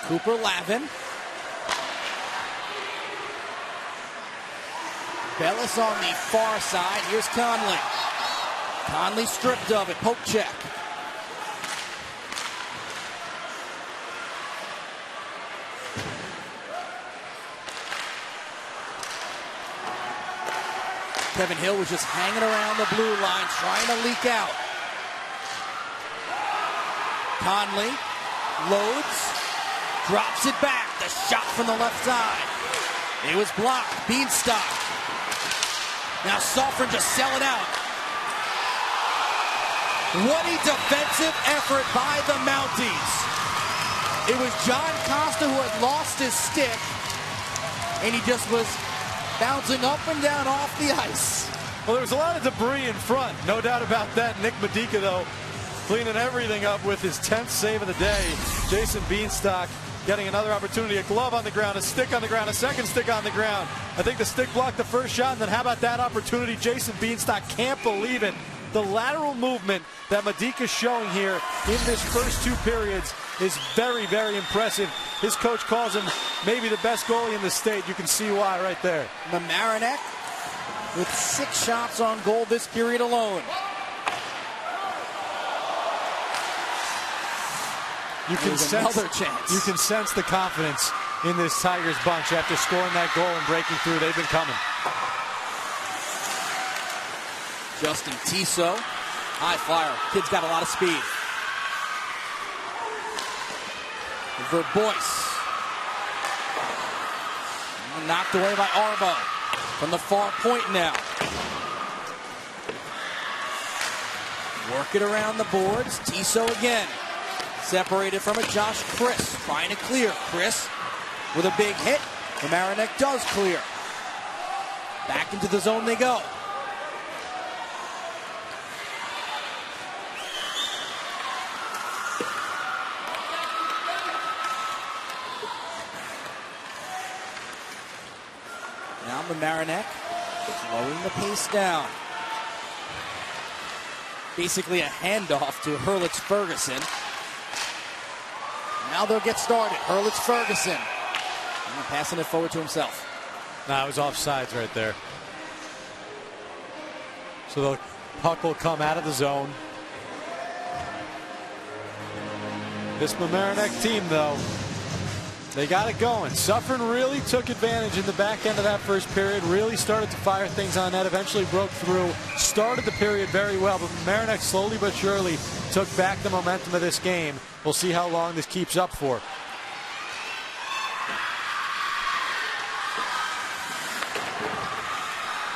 Cooper Lavin. Bellis on the far side. Here's Conley. Conley stripped of it. Poke check. Kevin Hill was just hanging around the blue line, trying to leak out. Conley loads, drops it back. The shot from the left side. It was blocked. Beanstalk. Now Suffern just selling out. What a defensive effort by the Mounties. It was John Costa who had lost his stick, and he just was bouncing up and down off the ice. Well, there was a lot of debris in front, no doubt about that. Nick Medica, though, cleaning everything up with his 10th save of the day. Jason Beanstalk getting another opportunity. A glove on the ground, a stick on the ground, a second stick on the ground. I think the stick blocked the first shot, and then how about that opportunity? Jason Beanstalk can't believe it. The lateral movement that Medica's showing here in this first 2 periods is very, very impressive. His coach calls him maybe the best goalie in the state. You can see why right there. Mamaroneck with 6 shots on goal this period alone. You can sense the confidence in this Tigers bunch after scoring that goal and breaking through. They've been coming. Justin Tissot, high flyer. Kid's got a lot of speed. Verbois Knocked away by Arbo from the far point now. Work it around the boards. Tiso again. Separated from it, Josh Chris trying to clear. Chris with a big hit. Mamaroneck does clear. Back into the zone they go. Now Mamaroneck slowing the pace down. Basically a handoff to Herlitz-Ferguson. Now they'll get started. Herlitz-Ferguson passing it forward to himself. Nah, it was offsides right there. So the puck will come out of the zone. This Mamaroneck team, though, they got it going. Suffern really took advantage in the back end of that first period, really started to fire things on net, eventually broke through, started the period very well, but Mamaroneck slowly but surely took back the momentum of this game. We'll see how long this keeps up for.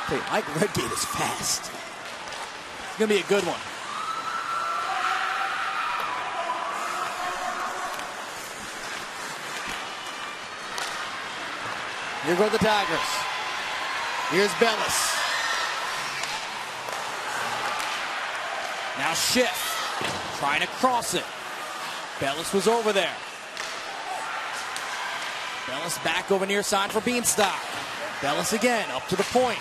Hey, Mike Redgate is fast. It's going to be a good one. Here go the Tigers. Here's Bellis. Now Schiff trying to cross it. Bellis was over there. Bellis back over near side for Beanstalk. Bellis again up to the point.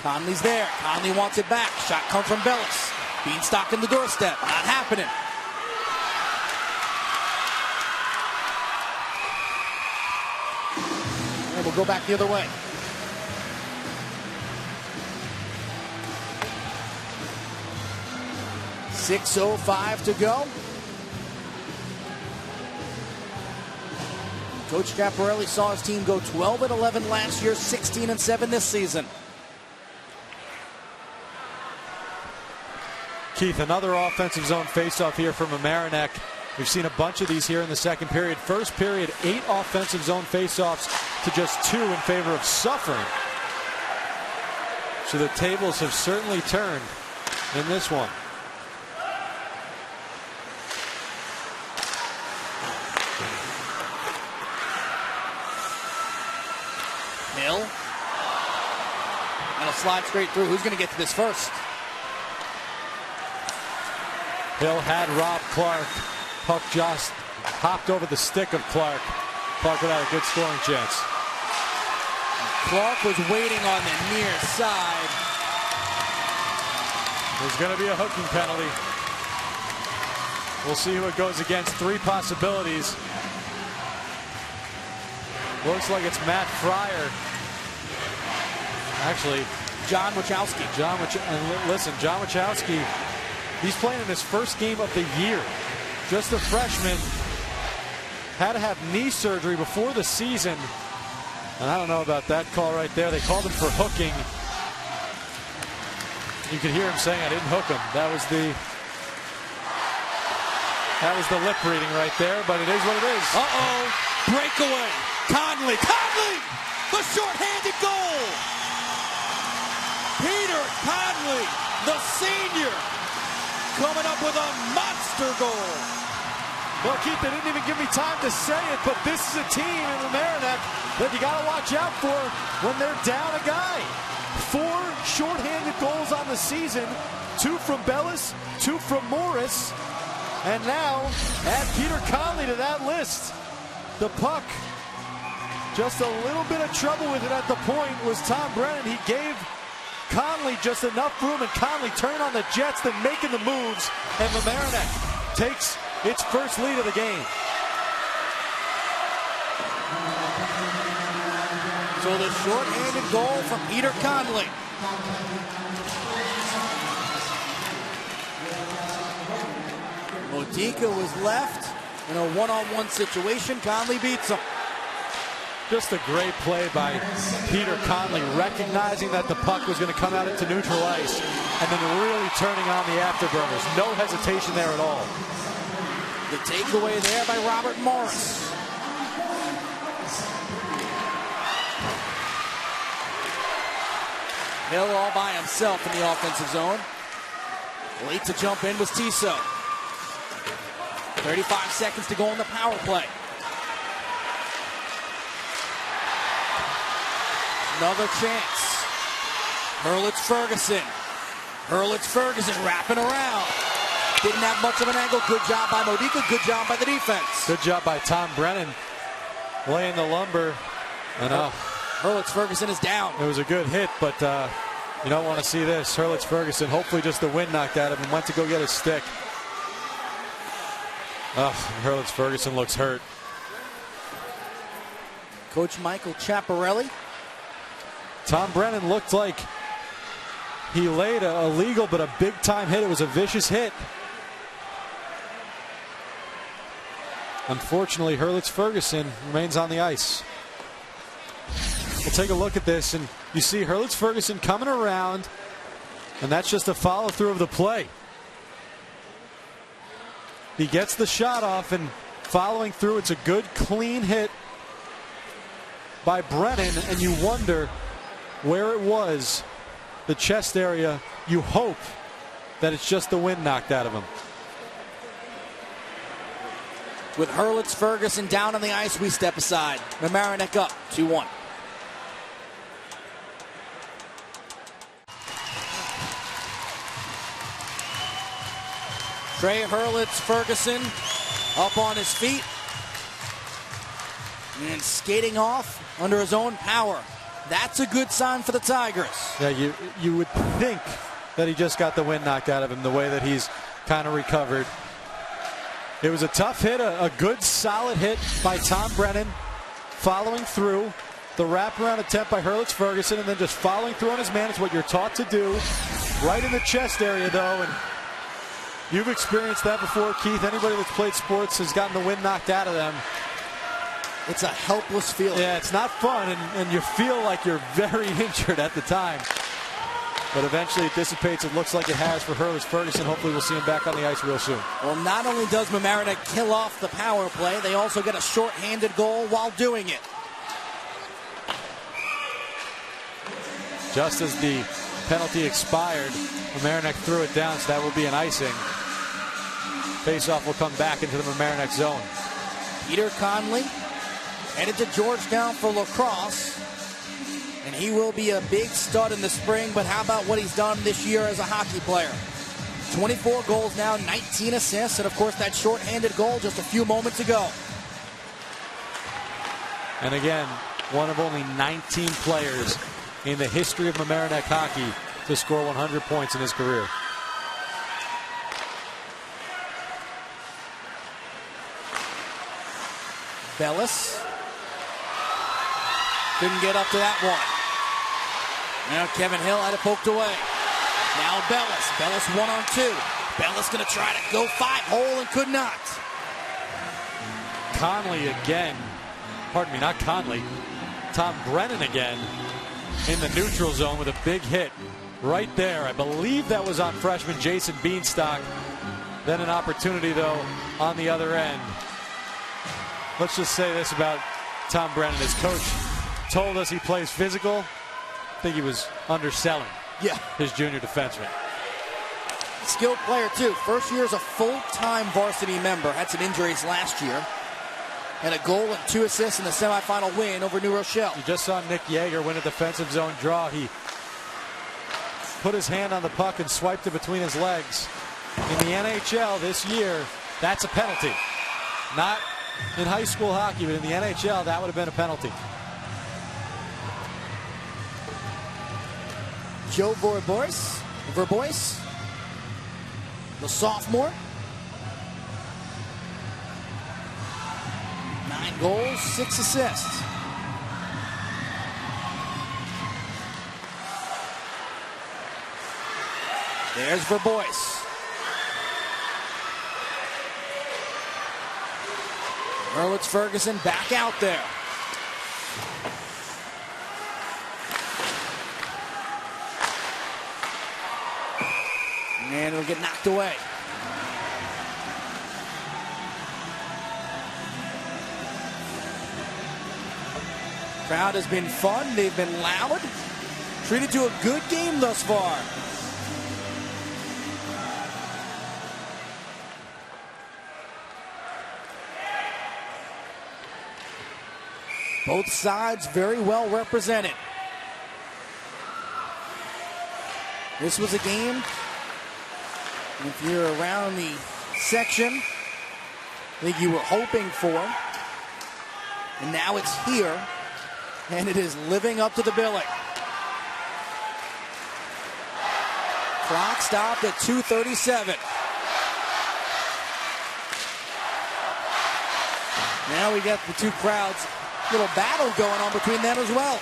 Conley's there. Conley wants it back. Shot comes from Bellis. Beanstalk in the doorstep. Not happening. And we'll go back the other way. .6:05 to go. Coach Chiapparelli saw his team go 12-11 last year, 16-7 this season. Keith, another offensive zone faceoff here from Mamaroneck. We've seen a bunch of these here in the second period. First period, 8 offensive zone faceoffs to just 2 in favor of Suffern. So the tables have certainly turned in this one. Hill. That'll slide straight through. Who's going to get to this first? Hill had Rob Clark. Puck just hopped over the stick of Clark. Clark without a good scoring chance. Clark was waiting on the near side. There's going to be a hooking penalty. We'll see who it goes against. 3 possibilities. Looks like it's Matt Fryer. Actually, John Wachowski. And listen, John Wachowski, he's playing in his first game of the year. Just a freshman. Had to have knee surgery before the season. And I don't know about that call right there. They called him for hooking. You could hear him saying, I didn't hook him. That was the lip reading right there, but it is what it is. Uh-oh. Breakaway. Conley. The shorthanded goal. Peter Conley, the senior, coming up with a monster goal. Well, Keith, they didn't even give me time to say it, but this is a team in Mamaroneck that you got to watch out for when they're down a guy. 4 shorthanded goals on the season, 2 from Bellis, 2 from Morris, and now add Peter Conley to that list. The puck, just a little bit of trouble with it at the point was Tom Brennan. He gave Conley just enough room, and Conley turned on the Jets, then making the moves, and Mamaroneck takes its first lead of the game. So the shorthanded goal from Peter Conley. Modica was left in a one-on-one situation. Conley beats him. Just a great play by Peter Conley, recognizing that the puck was going to come out into neutral ice, and then really turning on the afterburners. No hesitation there at all. The takeaway there by Robert Morris. Hill all by himself in the offensive zone. Late to jump in was Tiso. 35 seconds to go on the power play. Another chance. Herlitz-Ferguson. Herlitz-Ferguson wrapping around. Didn't have much of an angle. Good job by Modica. Good job by the defense. Good job by Tom Brennan laying the lumber. And Herlitz-Ferguson is down. It was a good hit, but you don't want to see this. Herlitz-Ferguson, hopefully just the wind knocked out of him, went to go get his stick. Herlitz-Ferguson looks hurt. Coach Michael Chiapparelli. Tom Brennan looked like he laid a legal but a big-time hit. It was a vicious hit. Unfortunately, Herlitz-Ferguson remains on the ice. We'll take a look at this, and you see Herlitz-Ferguson coming around, and that's just a follow-through of the play. He gets the shot off, and following through, it's a good, clean hit by Brennan, and you wonder where it was, the chest area. You hope that it's just the wind knocked out of him. With Herlitz-Ferguson down on the ice, we step aside. Mamaroneck up, 2-1. Trey Herlitz-Ferguson up on his feet and skating off under his own power. That's a good sign for the Tigers. Yeah, you would think that he just got the wind knocked out of him, the way that he's kind of recovered. It was a tough hit, a good solid hit by Tom Brennan, following through. The wraparound attempt by Herlitz-Ferguson, and then just following through on his man is what you're taught to do. Right in the chest area, though, and you've experienced that before, Keith. Anybody that's played sports has gotten the wind knocked out of them. It's a helpless feeling. Yeah, it's not fun, and you feel like you're very injured at the time. But eventually it dissipates. It looks like it has for Herlitz-Ferguson. Hopefully we'll see him back on the ice real soon. Well, not only does Mamaroneck kill off the power play, they also get a short-handed goal while doing it. Just as the penalty expired, Mamaroneck threw it down, so that will be an icing. Faceoff will come back into the Mamaroneck zone. Peter Conley headed to Georgetown for lacrosse, and he will be a big stud in the spring, but how about what he's done this year as a hockey player? 24 goals now, 19 assists, and of course that shorthanded goal just a few moments ago. And again, one of only 19 players in the history of Mamaroneck hockey to score 100 points in his career. Bellis couldn't get up to that one. Now Kevin Hill had it poked away. Now Bellis. Bellis 1-on-2. Bellis going to try to go 5-hole and could not. Conley again. Pardon me, not Conley. Tom Brennan again in the neutral zone with a big hit right there. I believe that was on freshman Jason Beanstock. Then an opportunity, though, on the other end. Let's just say this about Tom Brennan. His coach told us he plays physical. I think he was underselling his junior defenseman. Skilled player, too. First year as a full-time varsity member. Had some injuries last year. And a goal and 2 assists in the semifinal win over New Rochelle. You just saw Nick Yeager win a defensive zone draw. He put his hand on the puck and swiped it between his legs. In the NHL this year, that's a penalty. Not in high school hockey, but in the NHL, that would have been a penalty. Joe Verbois, the sophomore. 9 goals, 6 assists. There's Verbois. Herlitz-Ferguson back out there. And it'll get knocked away. Crowd has been fun. They've been loud. treated to a good game thus far. Both sides very well represented. This was a game, if you're around the section, I think you were hoping for. And now it's here, and it is living up to the billing. Clock stopped at 2:37. Now we got the two crowds. Little battle going on between them as well.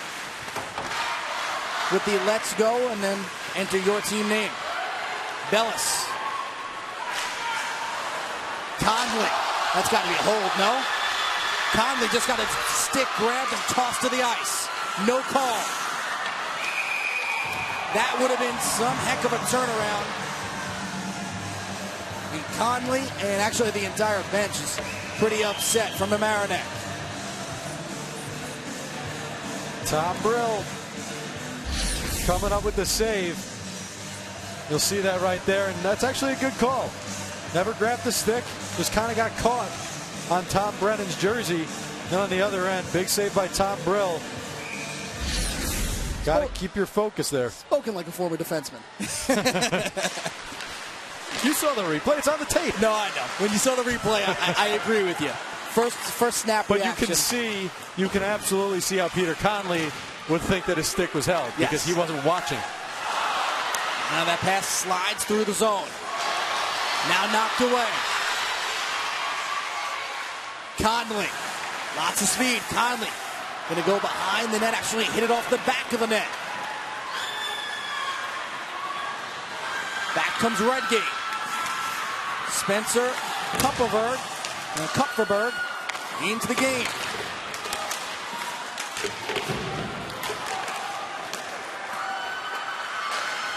With the let's go and then enter your team name. Bellis. Conley. That's got to be a hold, no? Conley just got his stick grabbed and tossed to the ice. No call. That would have been some heck of a turnaround. And Conley and actually the entire bench is pretty upset from Mamaroneck. Tom Brill coming up with the save. You'll see that right there, and that's actually a good call. Never grabbed the stick, just kind of got caught on Tom Brennan's jersey. And on the other end, big save by Tom Brill. Got to keep your focus there. Spoken like a former defenseman. You saw the replay. It's on the tape. No, I know. When you saw the replay, I agree with you. First snap but reaction. you can absolutely see how Peter Conley would think that his stick was held because he wasn't watching. Now that pass slides through the zone. Now knocked away. Conley. Lots of speed. Conley going to go behind the net. Actually hit it off the back of the net. Back comes Redgate. Spencer Kupferberg into the game.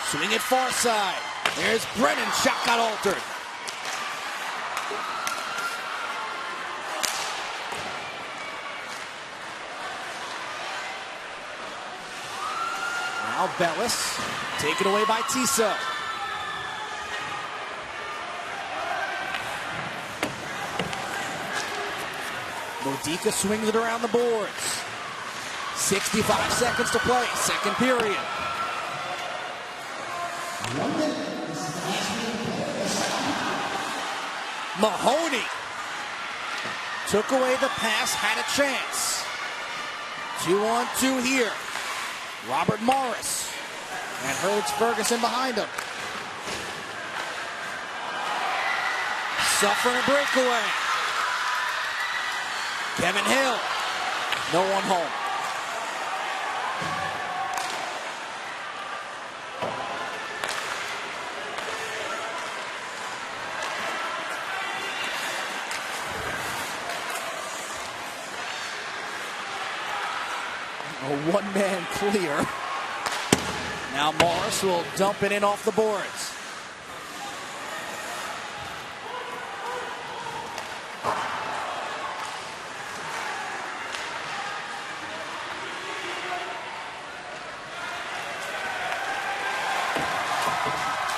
Swing it far side. There's Brennan. Shot got altered. Now Bellis. Taken away by Tiso. Modica swings it around the boards. 65 seconds to play. Second period. Mahoney took away the pass, had a chance. 2-on-2 here. Robert Morris and Herlitz-Ferguson behind him. Suffern a breakaway. Kevin Hill. No one home. A one-man clear. Now Morris will dump it in off the boards.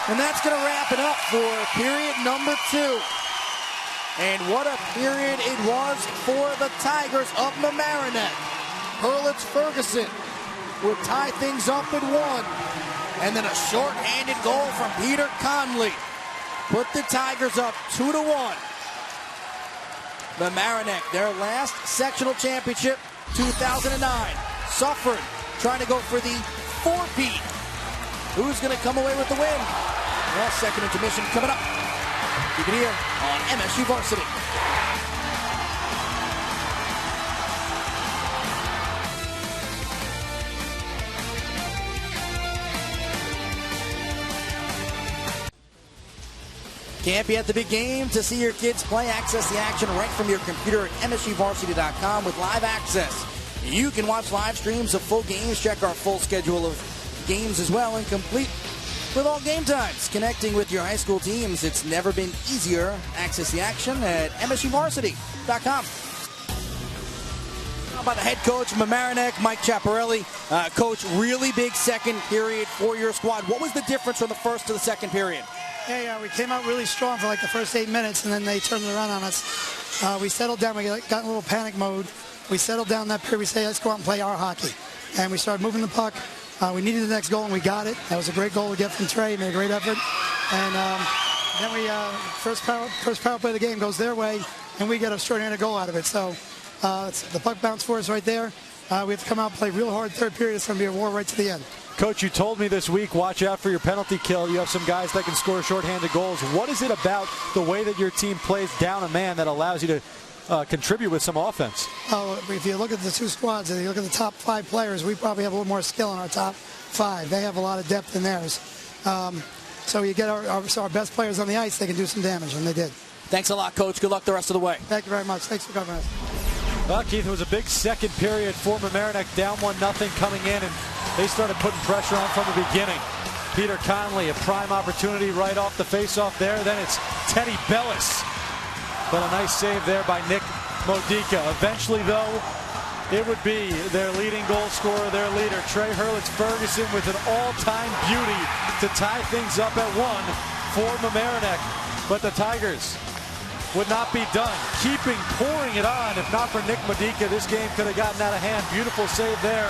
And that's going to wrap it up for period number 2. And what a period it was for the Tigers of Mamaroneck. Herlitz-Ferguson would tie things up at 1. And then a short-handed goal from Peter Conley put the Tigers up 2-1. Mamaroneck, their last sectional championship, 2009. Suffern trying to go for the 4-peat. Who's going to come away with the win? Well, second intermission coming up. Keep it here on MSG Varsity. Can't be at the big game to see your kids play? Access the action right from your computer at MSGVarsity.com with live access. You can watch live streams of full games, check our full schedule of games as well, and complete with all game times. Connecting with your high school teams, it's never been easier. Access the action at MSGVarsity.com. by the head coach, Mamaroneck, Mike Chiapparelli. Coach, really big second period for your squad. What was the difference from the first to the second period? Yeah, we came out really strong for like the first 8 minutes, and then they turned it around on us. We settled down. We got in a little panic mode. We settled down that period. We say, let's go out and play our hockey. And we started moving the puck. We needed the next goal, and we got it. That was a great goal to get from Trey. Made a great effort. And then we first power play of the game goes their way, and we get a short-handed goal out of it. So the puck bounced for us right there. We have to come out and play real hard third period. It's going to be a war right to the end. Coach, you told me this week, watch out for your penalty kill. You have some guys that can score shorthanded goals. What is it about the way that your team plays down a man that allows you to contribute with some offense? Oh, if you look at the two squads, if you look at the top 5 players, we probably have a little more skill in our top 5. They have a lot of depth in theirs. So you get our best players on the ice, they can do some damage, and they did. Thanks a lot, Coach. Good luck the rest of the way. Thank you very much. Thanks for covering us. Well, Keith, it was a big second period for Mamaroneck, down 1-0 coming in, and they started putting pressure on from the beginning. Peter Conley, a prime opportunity right off the face-off there. Then it's Teddy Bellis. But a nice save there by Nick Modica. Eventually, though, it would be their leading goal scorer, their leader, Trey Herlitz-Ferguson, with an all-time beauty to tie things up at 1 for Mamaroneck. But the Tigers would not be done. Pouring it on. If not for Nick Modica, this game could have gotten out of hand. Beautiful save there.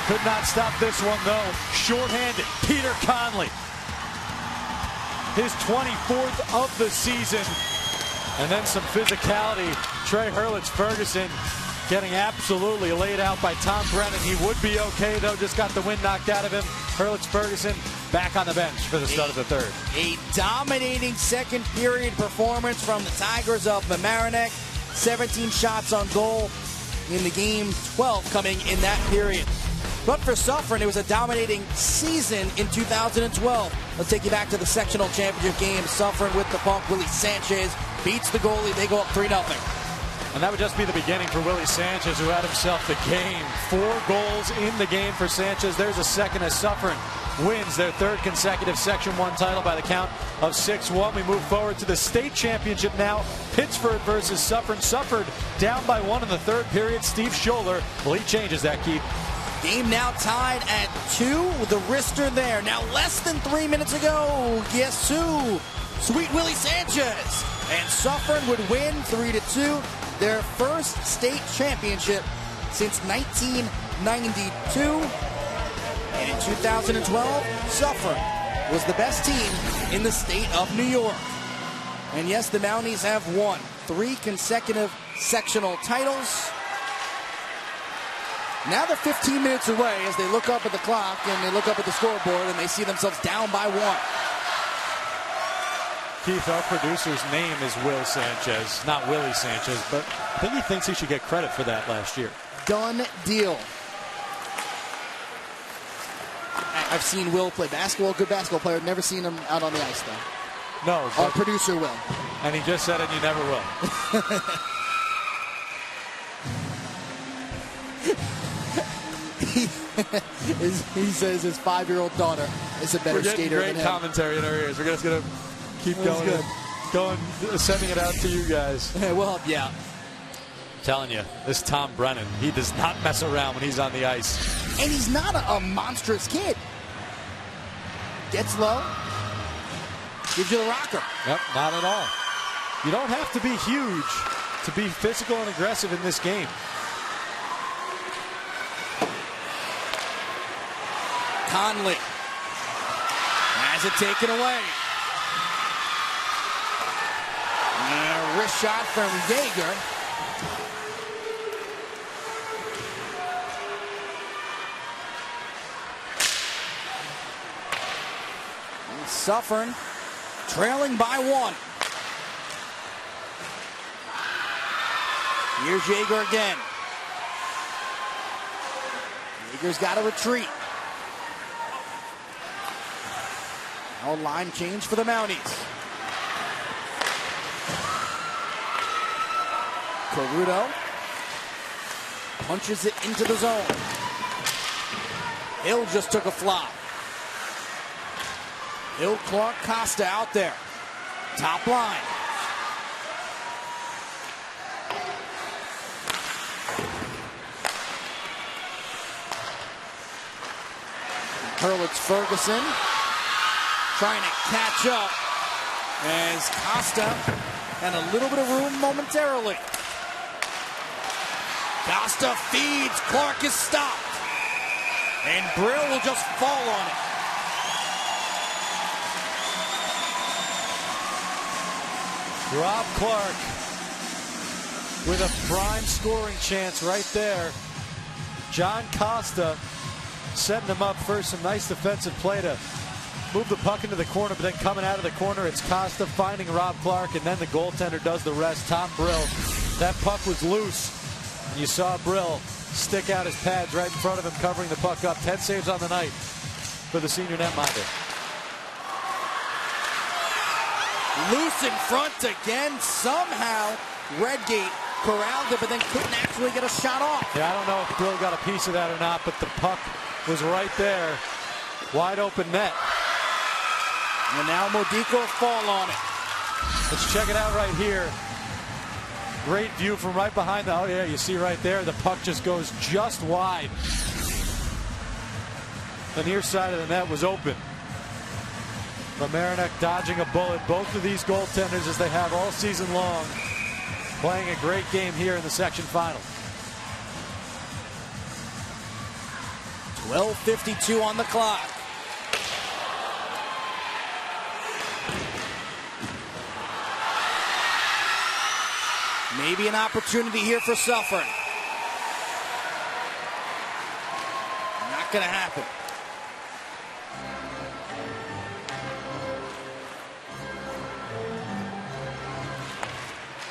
Could not stop this one, though. Shorthanded, Peter Conley. His 24th of the season. And then some physicality. Trey Herlitz-Ferguson getting absolutely laid out by Tom Brennan. He would be okay, though. Just got the wind knocked out of him. Herlitz-Ferguson back on the bench for the start of the third. A dominating second period performance from the Tigers of Mamaroneck. 17 shots on goal in the game, 12 coming in that period. But for Suffern, it was a dominating season in 2012. Let's take you back to the sectional championship game. Suffern with the puck. Willie Sanchez beats the goalie. They go up 3-0. And that would just be the beginning for Willie Sanchez, who had himself the game. 4 goals in the game for Sanchez. There's a second as Suffern wins their 3rd consecutive Section 1 title by the count of 6-1. We move forward to the state championship now. Pittsford versus Suffern. Suffern down by 1 in the 3rd period. Steve Scholler, well, he changes that, Keith. Game now tied at 2 with the wrister there. Now less than 3 minutes ago, guess who? Sweet Willie Sanchez. And Suffern would win 3-2. Their first state championship since 1992. And in 2012, Suffern was the best team in the state of New York. And yes, the Mounties have won 3 consecutive sectional titles. Now they're 15 minutes away as they look up at the clock and they look up at the scoreboard and they see themselves down by 1. Keith, our producer's name is Will Sanchez, not Willie Sanchez, but I think he thinks he should get credit for that last year. Done deal. I've seen Will play basketball, good basketball player. Never seen him out on the ice, though. No. Our producer will. And he just said it, you never will. He says his 5-year-old daughter is a better skater than him. Great commentary in our ears. We're just going to keep sending it out to you guys. Well, yeah. I'm telling you, this Tom Brennan, he does not mess around when he's on the ice. And he's not a monstrous kid. Gets low, gives you the rocker. Yep, not at all. You don't have to be huge to be physical and aggressive in this game. Conley has it taken away. And a wrist shot from Jaeger. And Suffern trailing by 1. Here's Jaeger again. Jaeger's got to retreat. No line change for the Mounties. Caruto punches it into the zone. Hill just took a flop. Hill, Clark, Costa out there. Top line. Herlitz-Ferguson trying to catch up as Costa had a little bit of room momentarily. Costa feeds, Clark is stopped, and Brill will just fall on it. Rob Clark with a prime scoring chance right there. John Costa setting him up first. Some nice defensive play to move the puck into the corner, but then coming out of the corner, it's Costa finding Rob Clark, and then the goaltender does the rest. Tom Brill. That puck was loose. You saw Brill stick out his pads right in front of him, covering the puck up. 10 saves on the night for the senior netminder. Loose in front again. Somehow Redgate corralled it, but then couldn't actually get a shot off. Yeah, I don't know if Brill got a piece of that or not, but the puck was right there. Wide open net. And now Modico fall on it. Let's check it out right here. Great view from right behind the, oh yeah, you see right there, the puck just goes just wide. The near side of the net was open. Mamaroneck dodging a bullet. Both of these goaltenders, as they have all season long, playing a great game here in the section final. 12:52 on the clock. Maybe an opportunity here for Suffern. Not going to happen.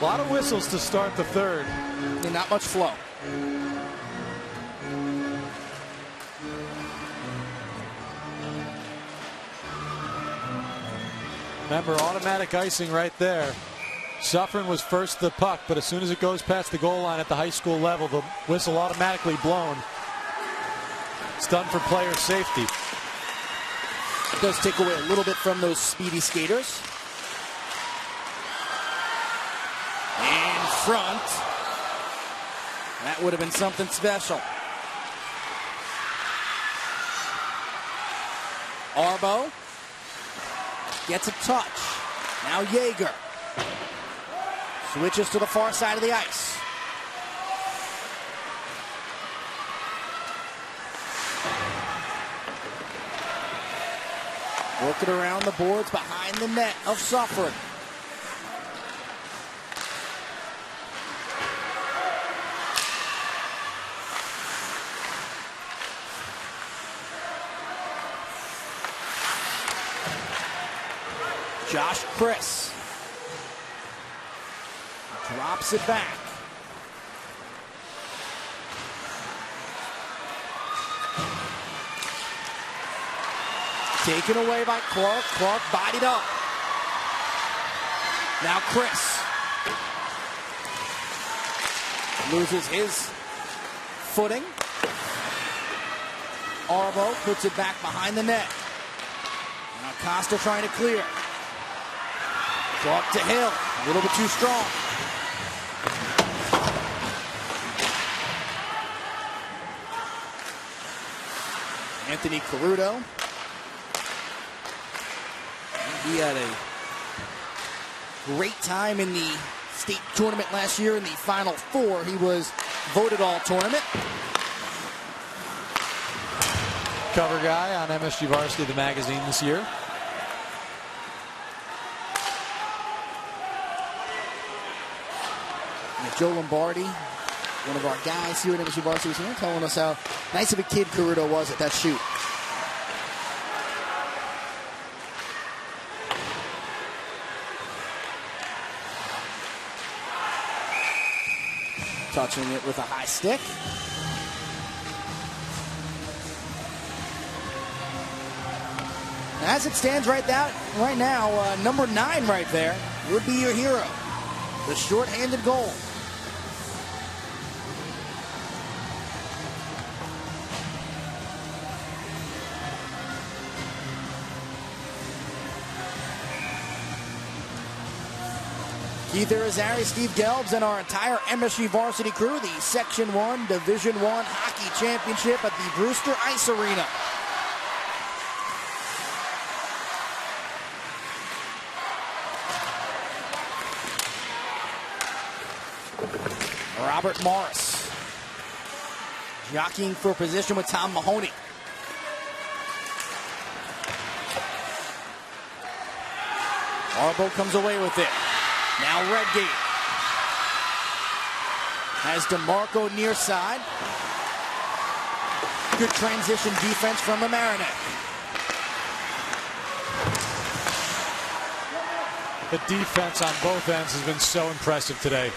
A lot of whistles to start the third. And not much flow. Remember, automatic icing right there. Suffern was first to the puck, but as soon as it goes past the goal line at the high school level, the whistle automatically blown. It's done for player safety. It does take away a little bit from those speedy skaters. In front. That would have been something special. Arbo gets a touch. Now Yeager switches to the far side of the ice. Working around the boards behind the net of Suffern. Josh Chris drops it back. Taken away by Clark. Clark bodied up. Now Chris loses his footing. Arbo puts it back behind the net. Now Costa trying to clear. Clark to Hill, a little bit too strong. Anthony Caruto. He had a great time in the state tournament last year in the Final Four. He was voted all-tournament. Cover guy on MSG Varsity, the magazine this year. Joe Lombardi, one of our guys here at MSG Varsity, was telling us how nice of a kid Caruto was at that shoot. Touching it with a high stick. As it stands right now, number 9 right there would be your hero. The short-handed goal. Keith Irizarry, Steve Gelbs, and our entire MSG Varsity crew, the Section 1 Division I Hockey Championship at the Brewster Ice Arena. Robert Morris jockeying for position with Tom Mahoney. Arbo comes away with it. Now Redgate has DeMarco near side. Good transition defense from Mamaroneck. The defense on both ends has been so impressive today.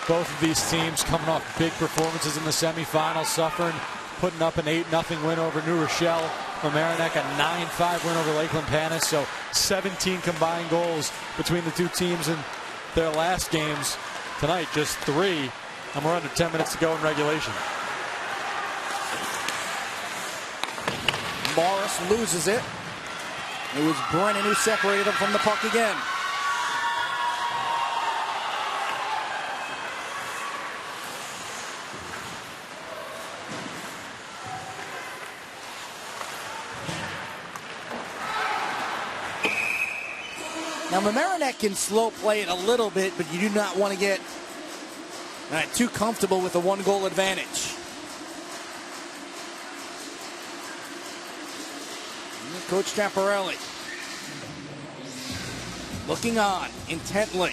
Both of these teams coming off big performances in the semifinals. Suffern putting up an 8-0 win over New Rochelle. Mamaroneck a 9-5 win over Lakeland Panis. So 17 combined goals between the two teams in their last games. Tonight just 3, and we're under 10 minutes to go in regulation. Morris loses it. It was Brennan who separated him from the puck again. Now, Mamaroneck can slow play it a little bit, but you do not want to get too comfortable with a 1-goal advantage. Coach Chiapparelli looking on intently.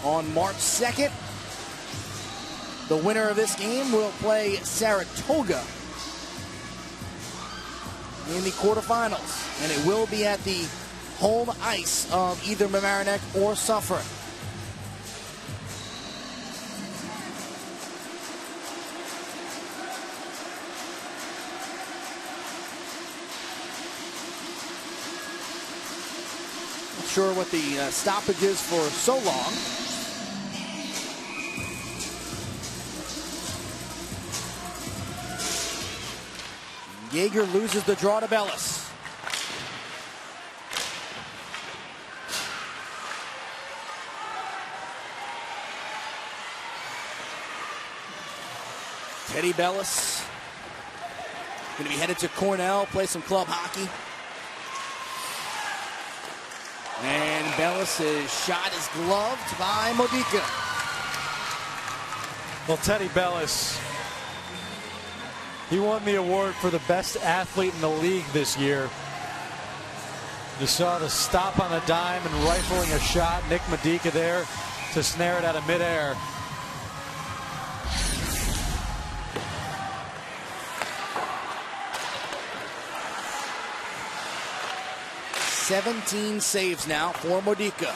On March 2nd, the winner of this game will play Saratoga in the quarterfinals, and it will be at the home ice of either Mamaroneck or Suffern. Not sure what the stoppage is for so long. Yeager loses the draw to Bellis. Teddy Bellis going to be headed to Cornell, play some club hockey. And Bellis' shot is gloved by Modica. Well, Teddy Bellis, he won the award for the best athlete in the league this year. You saw the stop on a dime and rifling a shot. Nick Modica there to snare it out of midair. "17 saves now for Modica.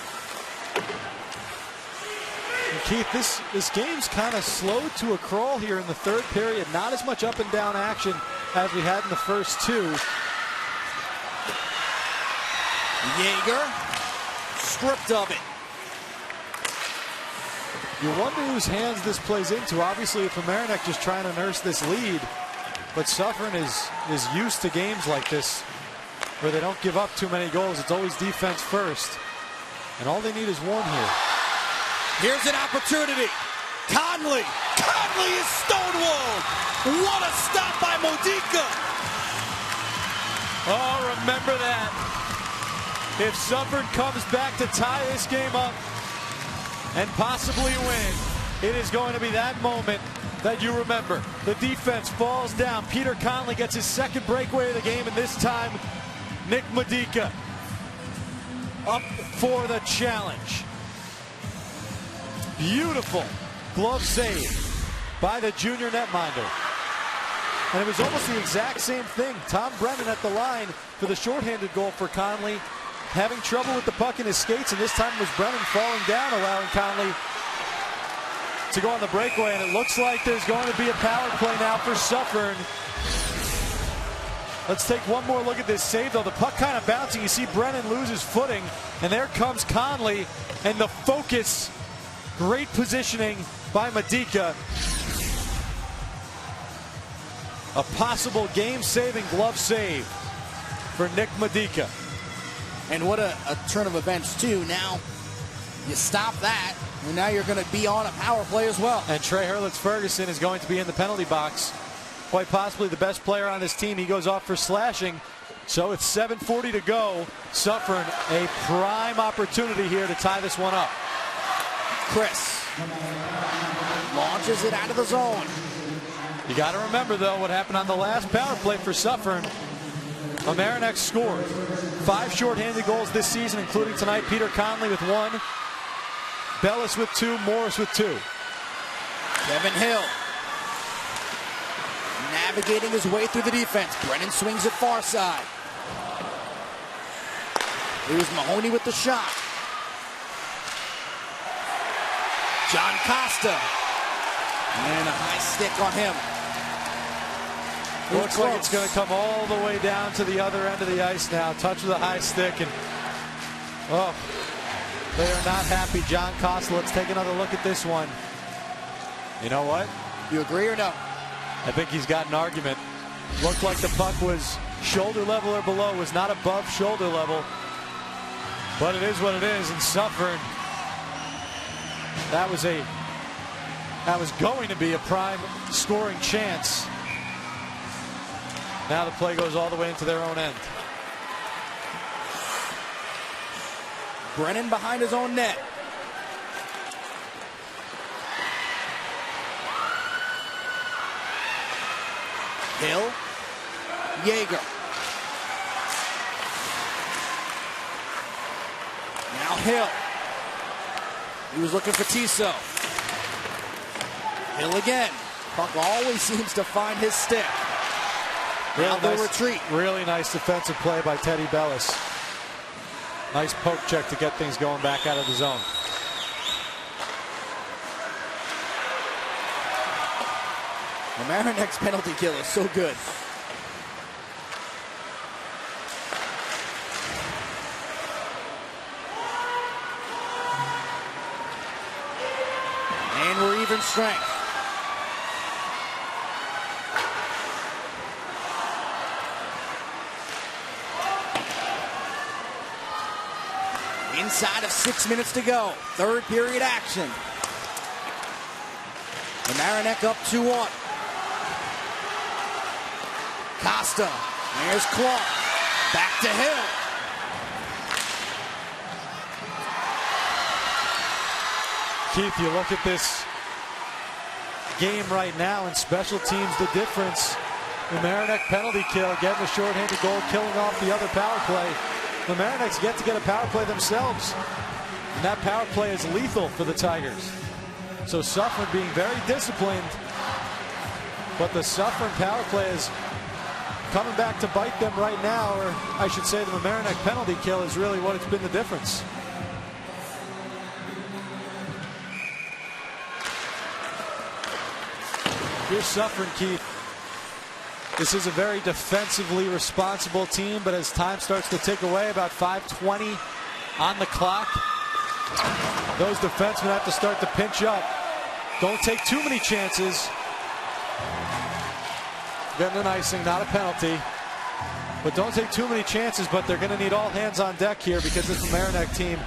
Keith, this game's kind of slowed to a crawl here in the third period. Not as much up and down action as we had in the first two. Yeager stripped of it. You wonder whose hands this plays into. Obviously, if Mamaroneck just trying to nurse this lead, but Suffern is used to games like this where they don't give up too many goals. It's always defense first, and all they need is one here. Here's an opportunity. Conley is stonewalled. What a stop by Modica. Oh, remember that. If Suffern comes back to tie this game up and possibly win, it is going to be that moment that you remember. The defense falls down. Peter Conley gets his second breakaway of the game, and this time, Nick Modica up for the challenge. Beautiful glove save by the junior netminder. And it was almost the exact same thing. Tom Brennan at the line for the shorthanded goal for Conley, having trouble with the puck in his skates, and this time it was Brennan falling down, allowing Conley to go on the breakaway. And it looks like there's going to be a power play now for Suffern. Let's take one more look at this save, though. The puck kind of bouncing. You see Brennan lose his footing, and there comes Conley, and the focus. Great positioning by Modica. A possible game-saving glove save for Nick Modica. And what a turn of events, too. Now you stop that, and now you're going to be on a power play as well. And Trey Herlitz-Ferguson is going to be in the penalty box. Quite possibly the best player on this team. He goes off for slashing. So it's 7:40 to go. Suffern, a prime opportunity here to tie this one up. Chris launches it out of the zone. You got to remember, though, what happened on the last power play for Suffern. Mamaroneck scored 5 shorthanded goals this season, including tonight. Peter Conley with 1, Bellis with 2, Morris with 2. Kevin Hill navigating his way through the defense. Brennan swings it far side. Here's Mahoney with the shot. John Costa. And a high stick on him. Looks like it's going to come all the way down to the other end of the ice now. Touch with a high stick, and oh, they are not happy. John Costa, let's take another look at this one. You know what? You agree or no? I think he's got an argument. Looked like the puck was shoulder level or below, was not above shoulder level. But it is what it is, and Suffern, that was going to be a prime scoring chance. Now the play goes all the way into their own end. Brennan behind his own net. Hill. Yeager. Now Hill. He was looking for Tiso. Hill again. Puck always seems to find his stick. Now the retreat. Really nice defensive play by Teddy Bellis. Nice poke check to get things going back out of the zone. Mamaroneck's penalty kill is so good. And we're even strength. Inside of 6 minutes to go. Third period action. Mamaroneck up 2-1. Costa. There's Clark. Back to Hill. Keith, you look at this game right now, and special teams, the difference. Mamaroneck penalty kill, getting a shorthanded goal, killing off the other power play. Mamaroneck's yet to get a power play themselves. And that power play is lethal for the Tigers. So Suffern being very disciplined. But the Suffern power play is coming back to bite them right now. Or I should say the Mamaroneck penalty kill is really what it's been the difference. Here's Suffern, Keith. This is a very defensively responsible team, but as time starts to tick away, about 5:20 on the clock, those defensemen have to start to pinch up. Don't take too many chances. Getting an icing, not a penalty. But don't take too many chances, but they're going to need all hands on deck here because this Mamaroneck team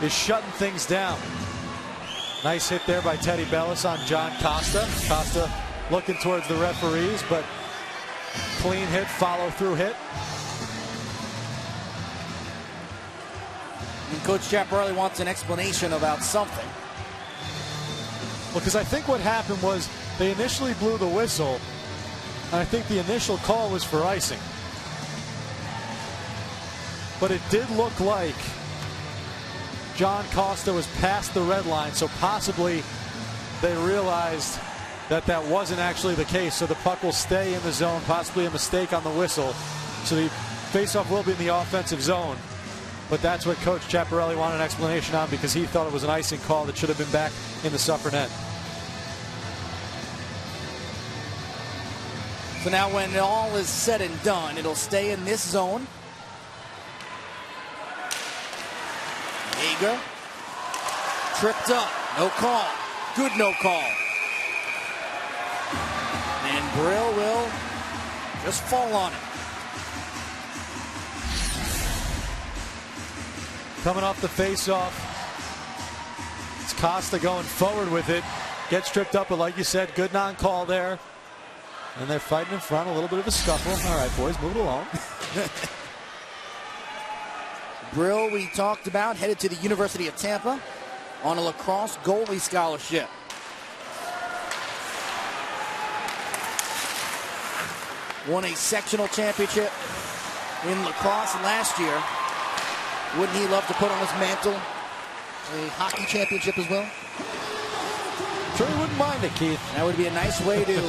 is shutting things down. Nice hit there by Teddy Bellis on John Costa. Costa looking towards the referees, but clean hit, follow through hit. And Coach Chiapparelli wants an explanation about something. Well, because I think what happened was they initially blew the whistle, and I think the initial call was for icing. But it did look like John Costa was past the red line, so possibly they realized that that wasn't actually the case. So the puck will stay in the zone, possibly a mistake on the whistle. So the faceoff will be in the offensive zone. But that's what Coach Chiapparelli wanted an explanation on because he thought it was an icing call that should have been back in the Suffern net. So now when all is said and done, it'll stay in this zone. Yeager. Tripped up. No call. Good no call. And Brill will just fall on it. Coming off the face-off, it's Costa going forward with it. Gets tripped up, but like you said, good non-call there. And they're fighting in front, a little bit of a scuffle. All right, boys, move it along. Brill, we talked about, headed to the University of Tampa on a lacrosse goalie scholarship. Won a sectional championship in lacrosse last year. Wouldn't he love to put on his mantle a hockey championship as well? Sure, he wouldn't mind it, Keith. That would be a nice way to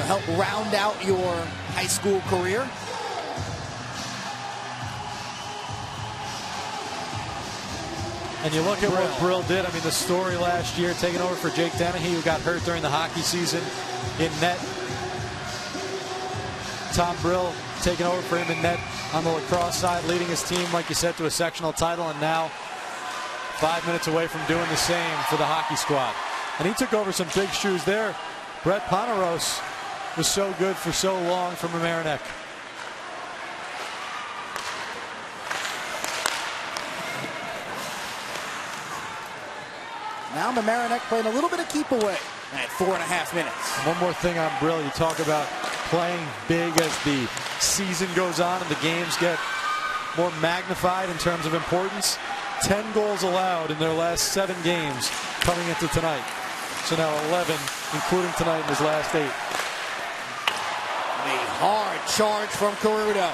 help round out your high school career. And you look at what Brill did. I mean, the story last year, taking over for Jake Dennehy, who got hurt during the hockey season in net. Tom Brill taking over for him in net on the lacrosse side, leading his team, like you said, to a sectional title, and now 5 minutes away from doing the same for the hockey squad. And he took over some big shoes there. Brett Poneros was so good for so long from Mamaroneck. Now Mamaroneck playing a little bit of keep away at 4.5 minutes. And one more thing on Brill. You talk about playing big as the season goes on and the games get more magnified in terms of importance. 10 goals allowed in their last 7 games coming into tonight. So now 11, including tonight in his last 8. A hard charge from Caruto.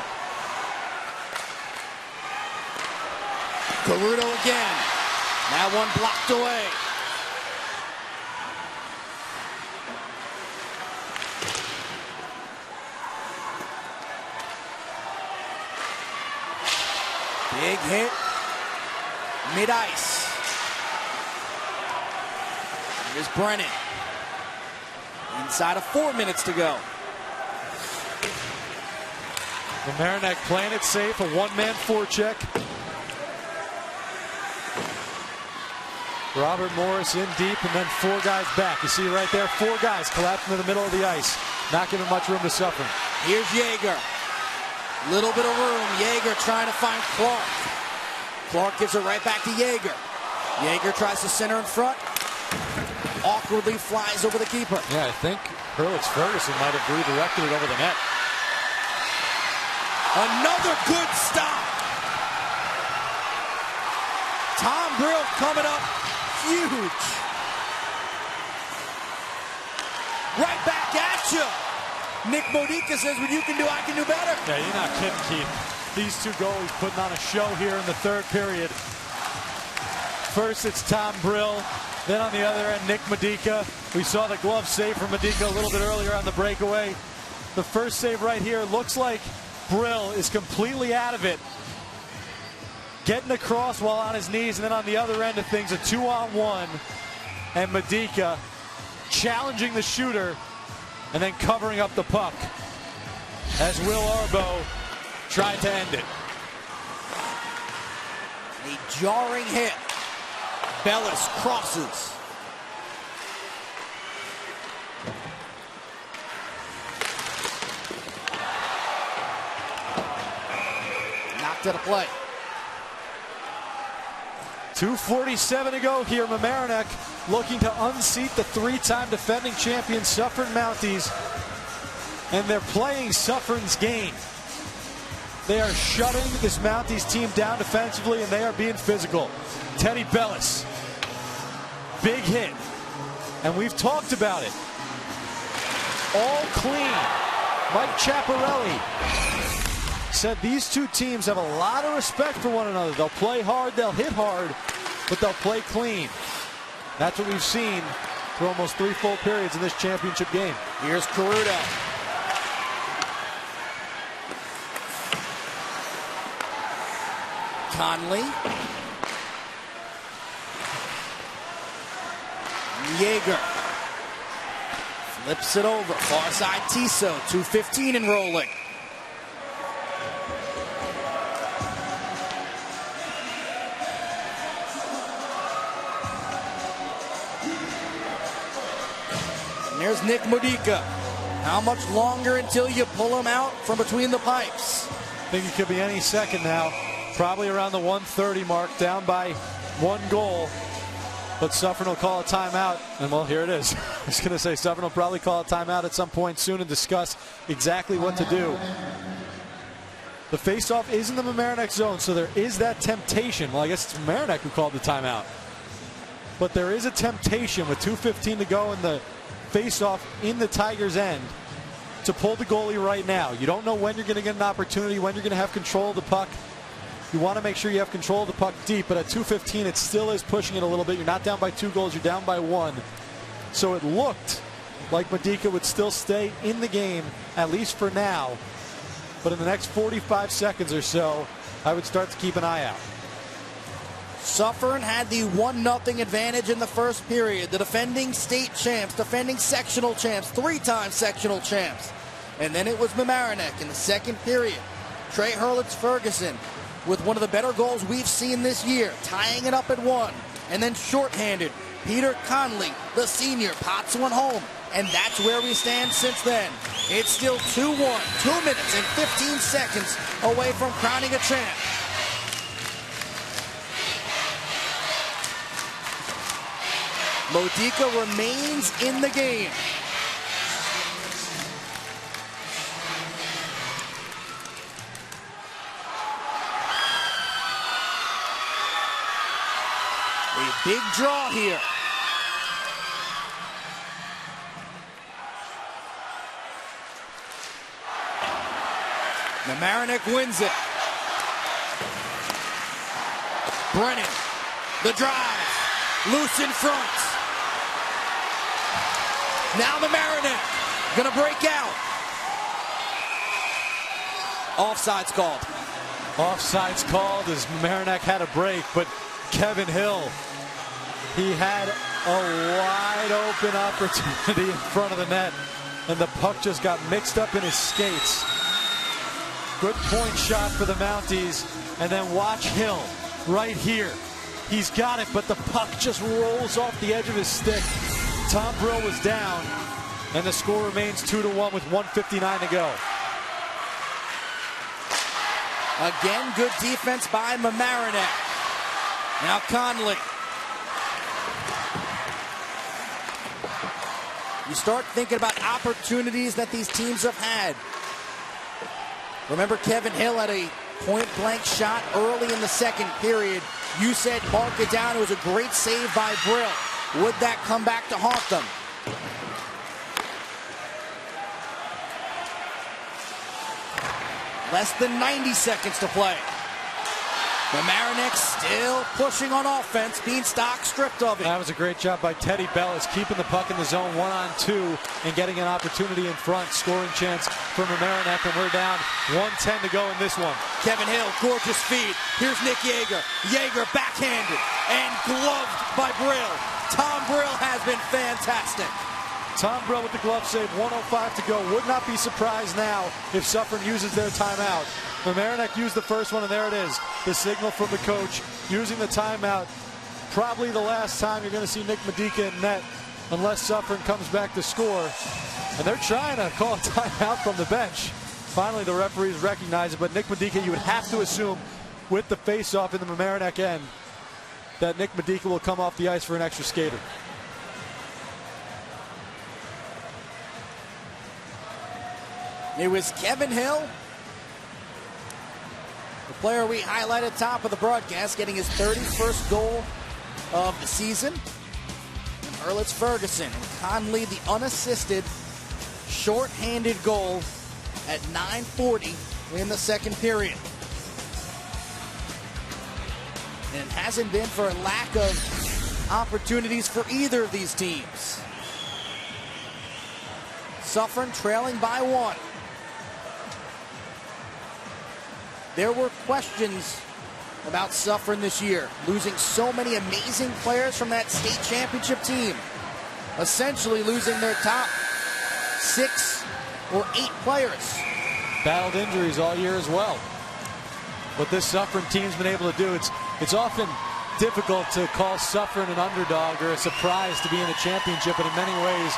Caruto again. That one blocked away. Big hit. Mid-ice. Here's Brennan. Inside of 4 minutes to go. Mamaroneck playing it safe, a one-man forecheck. Robert Morris in deep, and then 4 guys back. You see right there, 4 guys collapsing in the middle of the ice. Not giving much room to Suffern. Here's Yeager. Little bit of room. Yeager trying to find Clark. Clark gives it right back to Yeager. Yeager tries to center in front. Awkwardly flies over the keeper. Yeah, I think Herlitz-Ferguson might have redirected it over the net. Another good stop. Tom Brill coming up huge. Right back at you. Nick Modica says, what you can do, I can do better. Yeah, you're not kidding, Keith. These 2 goalies putting on a show here in the 3rd period. First, it's Tom Brill. Then on the other end, Nick Modica. We saw the glove save from Modica a little bit earlier on the breakaway. The first save right here looks like Brill is completely out of it. Getting across while on his knees, and then on the other end of things, a 2-on-1. And Modica challenging the shooter and then covering up the puck as Will Arbo tried to end it. A jarring hit. Bellis crosses. Knocked out of play. 2:47 to go here. Mamaroneck looking to unseat the 3-time defending champion Suffern Mounties. And they're playing Suffern's game. They are shutting this Mounties team down defensively, and they are being physical. Teddy Bellis. Big hit. And we've talked about it. All clean. Mike Chiapparelli said these 2 teams have a lot of respect for one another. They'll play hard, they'll hit hard, but they'll play clean. That's what we've seen for almost 3 full periods in this championship game. Here's Caruto. Conley. Yeager. Flips it over. Far side Tiso. 2:15 and rolling. And there's Nick Modica. How much longer until you pull him out from between the pipes? I think it could be any second now. Probably around the 1:30 mark, down by 1 goal. But Suffern will call a timeout, and well, here it is. I was going to say Suffern will probably call a timeout at some point soon and discuss exactly what to do. The faceoff is in the Mamaroneck zone, so there is that temptation. Well, I guess it's Mamaroneck who called the timeout. But there is a temptation with 2:15 to go in the faceoff in the Tigers' end to pull the goalie right now. You don't know when you're going to get an opportunity, when you're going to have control of the puck. You want to make sure you have control of the puck deep, but at 2:15 it still is pushing it a little bit. You're not down by 2 goals, you're down by 1. So it looked like Medica would still stay in the game, at least for now. But in the next 45 seconds or so, I would start to keep an eye out. Suffern had the 1-0 advantage in the first period. The defending state champs, defending sectional champs, 3-time sectional champs. And then it was Mamaroneck in the second period. Trey Herlitz-Ferguson with one of the better goals we've seen this year, tying it up at 1. And then shorthanded, Peter Conley, the senior, pots one home. And that's where we stand since then. It's still 2-1, 2 minutes and 15 seconds away from crowning a champ. Modica remains in the game. A big draw here. Mamaroneck wins it. Brennan, the drive, loose in front. Now Mamaroneck gonna break out. Offside's called. Offside's called as Mamaroneck had a break, but Kevin Hill, he had a wide open opportunity in front of the net, and the puck just got mixed up in his skates. Good point shot for the Mounties, and then watch Hill right here. He's got it, but the puck just rolls off the edge of his stick. Tom Brill was down, and the score remains 2-1 with 1:59 to go. Again, good defense by Mamaroneck. Now Conley. You start thinking about opportunities that these teams have had. Remember, Kevin Hill had a point-blank shot early in the second period. You said mark it down. It was a great save by Brill. Would that come back to haunt them? Less than 90 seconds to play. Mamaroneck still pushing on offense, being stock stripped of it. That was a great job by Teddy Bellis, keeping the puck in the zone 1-on-2 and getting an opportunity in front. Scoring chance for Mamaroneck, and we're down 1:10 to go in this one. Kevin Hill, gorgeous feed. Here's Nick Yeager. Yeager backhanded and gloved by Brill. Tom Brill has been fantastic. Tom Brill with the glove save, 1:05 to go. Would not be surprised now if Suffern uses their timeout. Mamaroneck used the first one, and there it is. The signal from the coach using the timeout. Probably the last time you're going to see Nick Medica in net unless Suffern comes back to score. And they're trying to call a timeout from the bench. Finally, the referees recognize it, but Nick Medica, you would have to assume with the face-off in the Mamaroneck end that Nick Medica will come off the ice for an extra skater. It was Kevin Hill, the player we highlighted top of the broadcast, getting his 31st goal of the season. And Herlitz-Ferguson and Conley, the unassisted, short-handed goal at 9:40 in the second period. And it hasn't been for a lack of opportunities for either of these teams. Suffern trailing by 1. There were questions about Suffern this year, losing so many amazing players from that state championship team, essentially losing their top 6 or 8 players. Battled injuries all year as well. What this Suffern team's been able to do, it's often difficult to call Suffern an underdog or a surprise to be in the championship, but in many ways,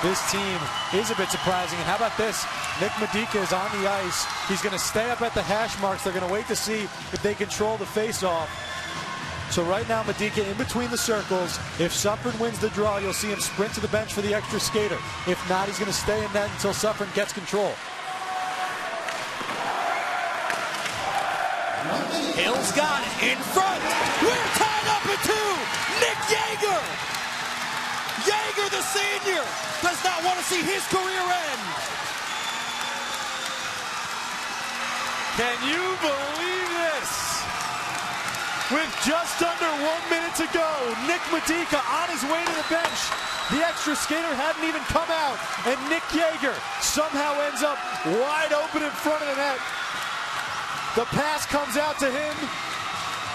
this team is a bit surprising. And how about this? Nick Medica is on the ice. He's going to stay up at the hash marks. They're going to wait to see if they control the face-off. So right now, Medika in between the circles. If Suffern wins the draw, you'll see him sprint to the bench for the extra skater. If not, he's going to stay in net until Suffern gets control. Hill's got it in front. We're tied up at 2. Nick Yeager. Yeager, the senior, does not want to see his career end. Can you believe this? With just under 1 minute to go, Nick Medika on his way to the bench. The extra skater hadn't even come out, and Nick Yeager somehow ends up wide open in front of the net. The pass comes out to him,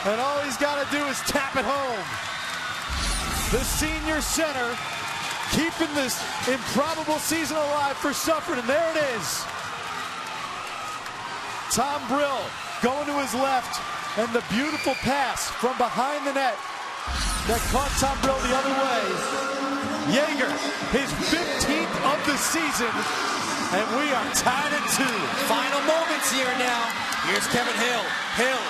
and all he's got to do is tap it home. The senior center keeping this improbable season alive for Suffern, and there it is. Tom Brill going to his left, and the beautiful pass from behind the net that caught Tom Brill the other way. Yeager, his 15th of the season, and we are tied at 2. Final moments here now. Here's Kevin Hill. Hill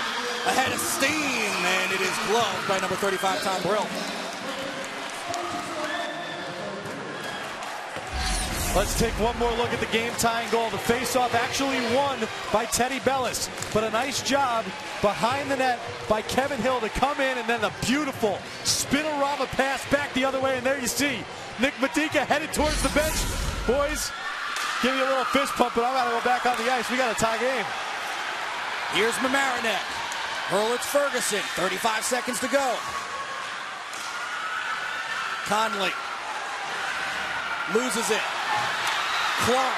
ahead of steam, and it is gloved by number 35, Tom Brill. Let's take one more look at the game-tying goal. The face-off actually won by Teddy Bellis, but a nice job behind the net by Kevin Hill to come in, and then the beautiful spinorama pass back the other way, and there you see Nick Medika headed towards the bench. Boys, give me a little fist pump, but I gotta go back on the ice. We got a tie game. Here's Mamaroneck. Herlitz-Ferguson, 35 seconds to go. Conley loses it. Clark,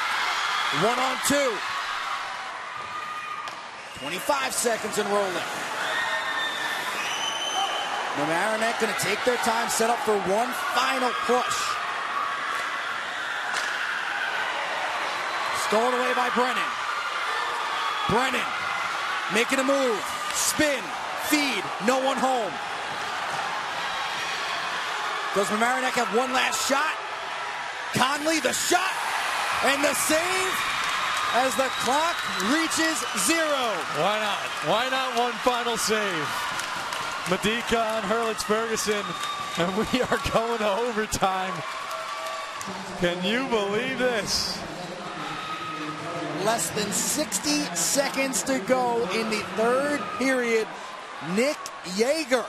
1-on-2. 25 seconds and rolling. Mamaroneck going to take their time, set up for one final push. Stolen away by Brennan. Brennan making a move. Spin, feed, no one home. Does Mamaroneck have one last shot? Conley, the shot, and the save as the clock reaches 0. Why not? Why not one final save? Medika on Herlitz-Ferguson, and we are going to overtime. Can you believe this? Less than 60 seconds to go in the third period. Nick Yeager,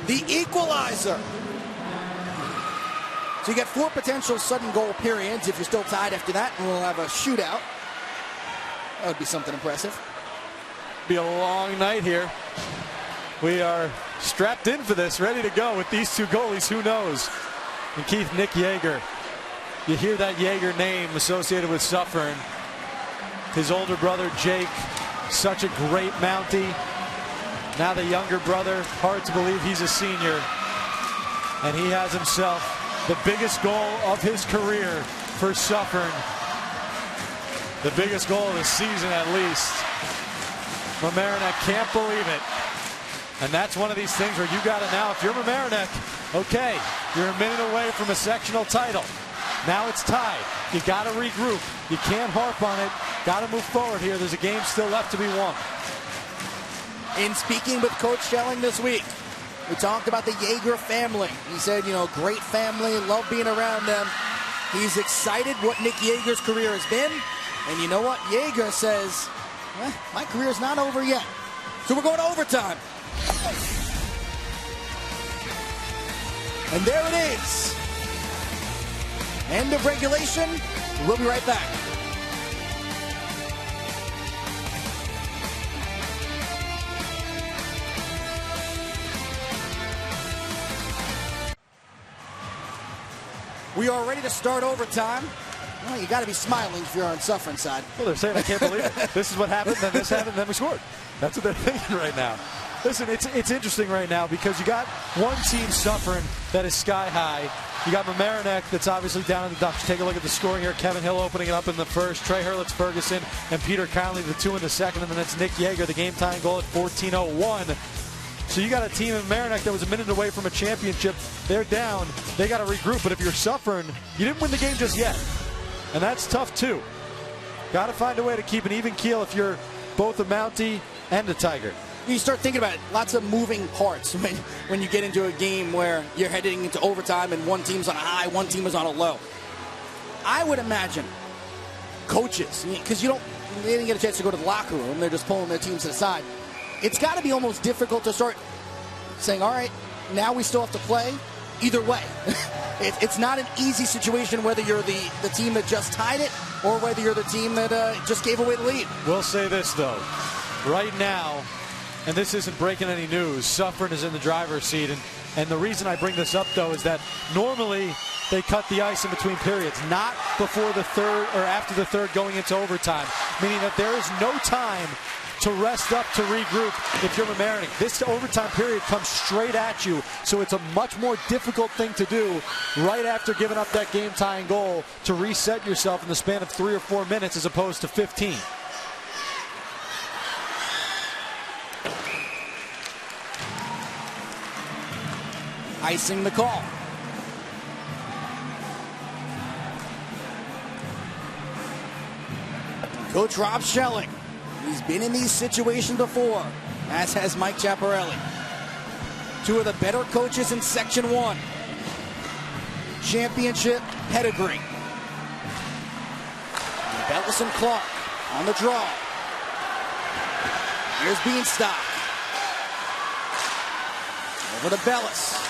the equalizer. So you get 4 potential sudden goal periods. If you're still tied after that, we'll have a shootout. That would be something impressive. Be a long night here. We are strapped in for this, ready to go with these two goalies. Who knows? And Keith, Nick Yeager. You hear that Yeager name associated with Suffern. His older brother, Jake, such a great Mountie. Now the younger brother, hard to believe he's a senior. And he has himself the biggest goal of his career for Suffern. The biggest goal of the season, at least. Mamaroneck can't believe it. And that's one of these things where you got to now, if you're Mamaroneck, okay, you're a minute away from a sectional title. Now it's tied. You got to regroup. You can't harp on it. Got to move forward here. There's a game still left to be won. In speaking with Coach Schelling this week, we talked about the Yeager family. He said, you know, great family, love being around them. He's excited what Nick Yeager's career has been. And you know what? Yeager says, my career's not over yet. So we're going to overtime. And there it is. End of regulation. We'll be right back. We are ready to start overtime. Well, you got to be smiling if you're on Suffern's side. Well, they're saying, I can't believe it. This is what happened, then this happened, then we scored. That's what they're thinking right now. Listen, it's interesting right now because you got one team, Suffern, that is sky high. You got Mamaroneck that's obviously down in the dumps. Take a look at the scoring here. Kevin Hill opening it up in the first. Trey Herlitz-Ferguson and Peter Conley, the 2 in the second. And then it's Nick Yeager, the game-tying goal at 14:01. So you got a team in Mamaroneck that was a minute away from a championship. They're down. They got to regroup. But if you're Suffern, you didn't win the game just yet. And that's tough, too. Got to find a way to keep an even keel if you're both a Mountie and a Tiger. you start thinking about it, lots of moving parts when you get into a game where you're heading into overtime and one team's on a high, one team is on a low. I would imagine coaches, because they didn't get a chance to go to the locker room, they're just pulling their teams to the side. It's got to be almost difficult to start saying, all right, now we still have to play. Either way, it's not an easy situation whether you're the team that just tied it or whether you're the team that just gave away the lead. We'll say this, though. Right now, and this isn't breaking any news, Suffern is in the driver's seat. And the reason I bring this up, though, is that normally they cut the ice in between periods, not before the third or after the third going into overtime, meaning that there is no time to rest up, to regroup if you're Mamaroneck. This overtime period comes straight at you, so it's a much more difficult thing to do right after giving up that game-tying goal to reset yourself in the span of 3 or 4 minutes as opposed to 15. Icing the call. Coach Rob Schelling. He's been in these situations before, as has Mike Chiapparelli. Two of the better coaches in Section 1. Championship pedigree. Bellis and Clark on the draw. Here's Beanstalk. Over to Bellis.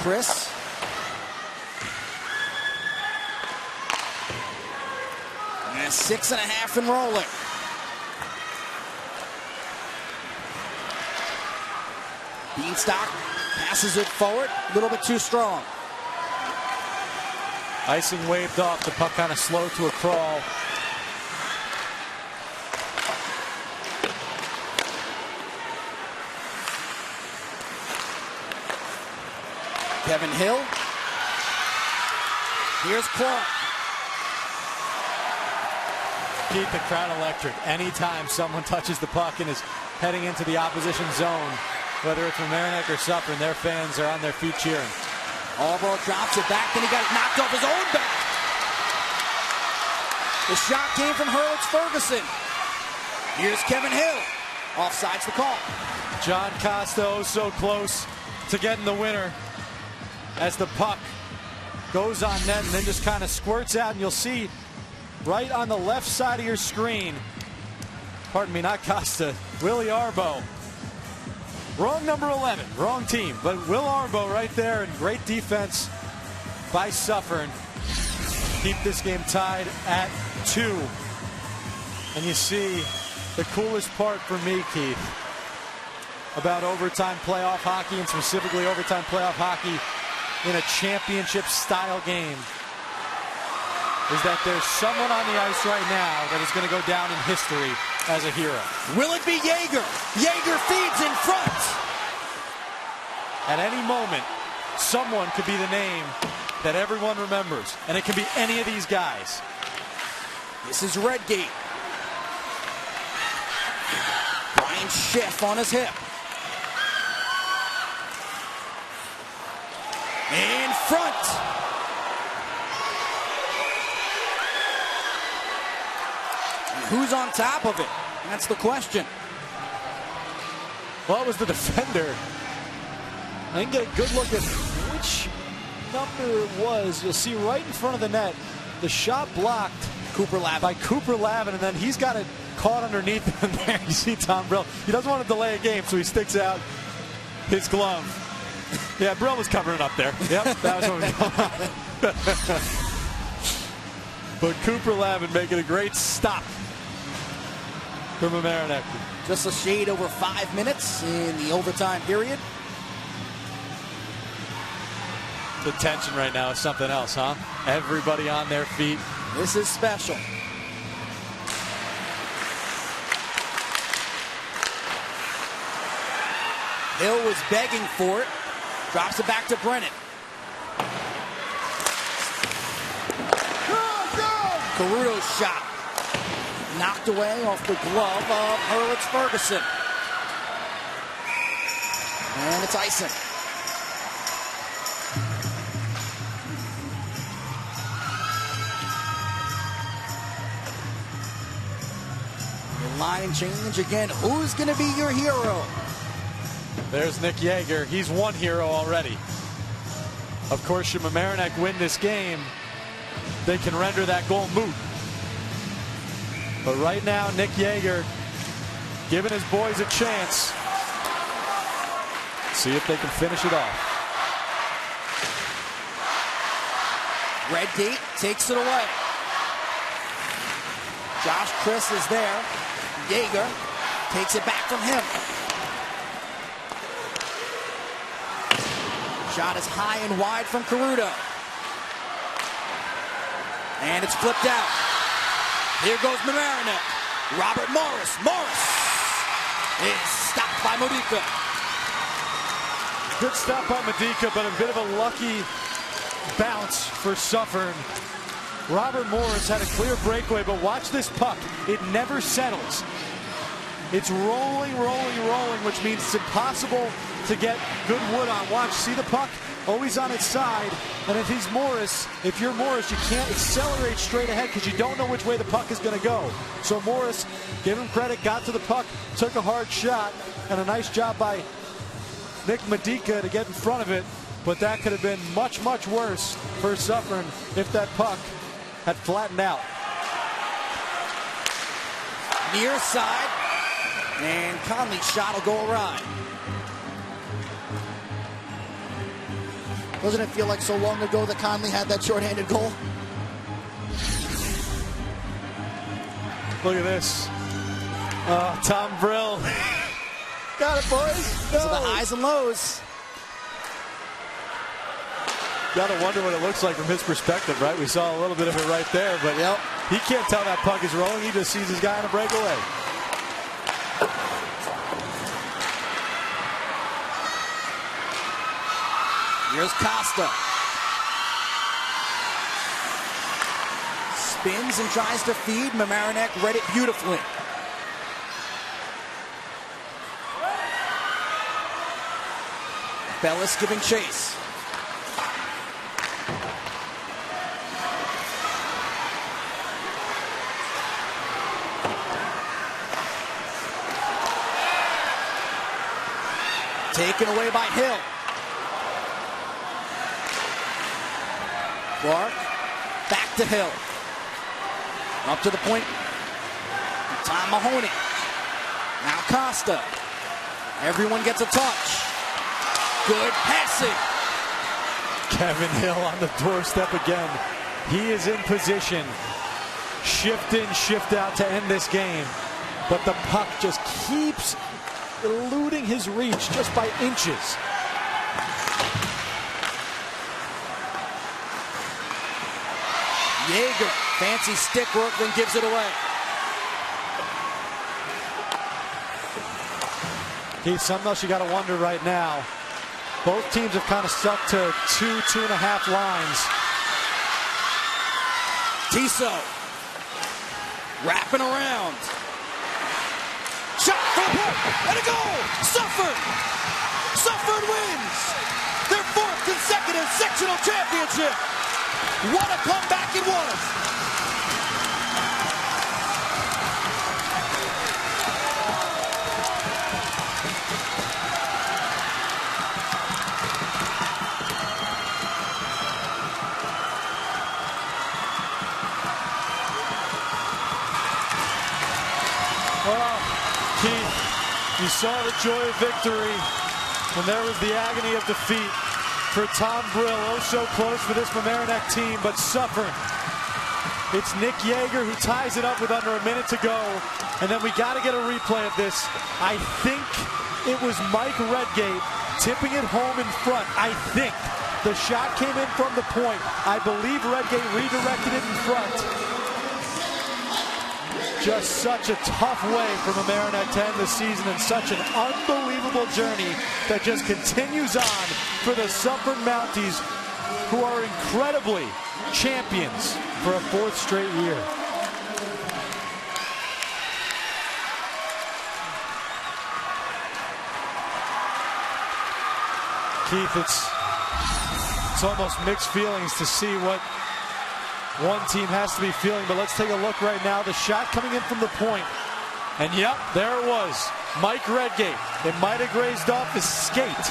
Chris. And 6.5 and rolling. Beanstalk passes it forward, a little bit too strong. Icing waved off, the puck kind of slow to a crawl. Kevin Hill. Here's Clark. Keep the crowd electric. Anytime someone touches the puck and is heading into the opposition zone, whether it's Mamaroneck or Suffern, their fans are on their feet cheering. Allball drops it back, then he got it knocked off his own back. The shot came from Herlitz-Ferguson. Here's Kevin Hill. Offside's the call. John Costa so close to getting the winner as the puck goes on net and then just kind of squirts out, and you'll see right on the left side of your screen, pardon me, not Costa, Willie Arbo. Wrong number 11, wrong team, but Will Arbo right there, and great defense by Suffern. Keep this game tied at 2. And you see the coolest part for me, Keith, about overtime playoff hockey, and specifically overtime playoff hockey in a championship-style game, is that there's someone on the ice right now that is going to go down in history as a hero. Will it be Yeager? Yeager feeds in front. At any moment, someone could be the name that everyone remembers, and it can be any of these guys. This is Redgate. Brian Schiff on his hip. In front. And who's on top of it? That's the question. Well, it was the defender. I didn't get a good look at which number it was. You'll see right in front of the net, the shot blocked by Cooper Lavin, and then he's got it caught underneath him there. You see Tom Brill. He doesn't want to delay a game, so he sticks out his glove. Yeah, Brill was covering up there. Yep, that was what was going on. But Cooper Lavin making a great stop for Mamaroneck. Just a shade over 5 minutes in the overtime period. The tension right now is something else, huh? Everybody on their feet. This is special. Hill was begging for it. Drops it back to Brennan. Caruto's shot. Knocked away off the glove of Herlitz-Ferguson. And it's icing. Line change again. Who's going to be your hero? There's Nick Yeager. He's one hero already. Of course, should Mamaroneck win this game, they can render that goal moot. But right now, Nick Yeager giving his boys a chance. See if they can finish it off. Redgate takes it away. Josh Chris is there. Yeager takes it back from him. Shot is high and wide from Caruto. And it's flipped out. Here goes Mamaroneck. Robert Morris. Morris is stopped by Modica. Good stop by Modica, but a bit of a lucky bounce for Suffern. Robert Morris had a clear breakaway, but watch this puck. It never settles. It's rolling, rolling, rolling, which means it's impossible to get good wood on. Watch, see the puck? Always on its side. And if you're Morris, you can't accelerate straight ahead because you don't know which way the puck is going to go. So Morris, give him credit, got to the puck, took a hard shot, and a nice job by Nick Modica to get in front of it. But that could have been much, much worse for Suffern if that puck had flattened out. Near side, and Conley's shot will go awry. Doesn't it feel like so long ago that Conley had that shorthanded goal? Look at this. Tom Brill. Got it, boys. These are the highs and lows. Gotta wonder what it looks like from his perspective, right? We saw a little bit of it right there, but he can't tell that puck is rolling. He just sees his guy on a breakaway. Here's Costa. Spins and tries to feed. Mamaroneck read it beautifully. Bellis giving chase. Taken away by Hill. Clark, back to Hill. Up to the point. Tom Mahoney. Now Costa. Everyone gets a touch. Good passing. Kevin Hill on the doorstep again. He is in position. Shift in, shift out to end this game. But the puck just keeps eluding his reach just by inches. Yeager, fancy stick work, then gives it away. Keith, something else you got to wonder right now. Both teams have kind of stuck to 2.5 lines. Tiso, wrapping around. Shot from the point, and a goal! Suffern! Suffern wins their 4th consecutive sectional championship. What a comeback it was! Keith, you saw the joy of victory, and there was the agony of defeat for Tom Brill. Oh, so close for this Mamaroneck team, but Suffern. It's Nick Yeager who ties it up with under a minute to go, and then we got to get a replay of this. I think it was Mike Redgate tipping it home in front. I think the shot came in from the point. I believe Redgate redirected it in front. Just such a tough way for Mamaroneck to end the season, and such an unbelievable journey that just continues on for the Suffern Mounties, who are incredibly champions for a 4th straight year. Keith, it's almost mixed feelings to see what one team has to be feeling. But let's take a look right now. The shot coming in from the point. And yep, there it was. Mike Redgate. It might have grazed off his skate,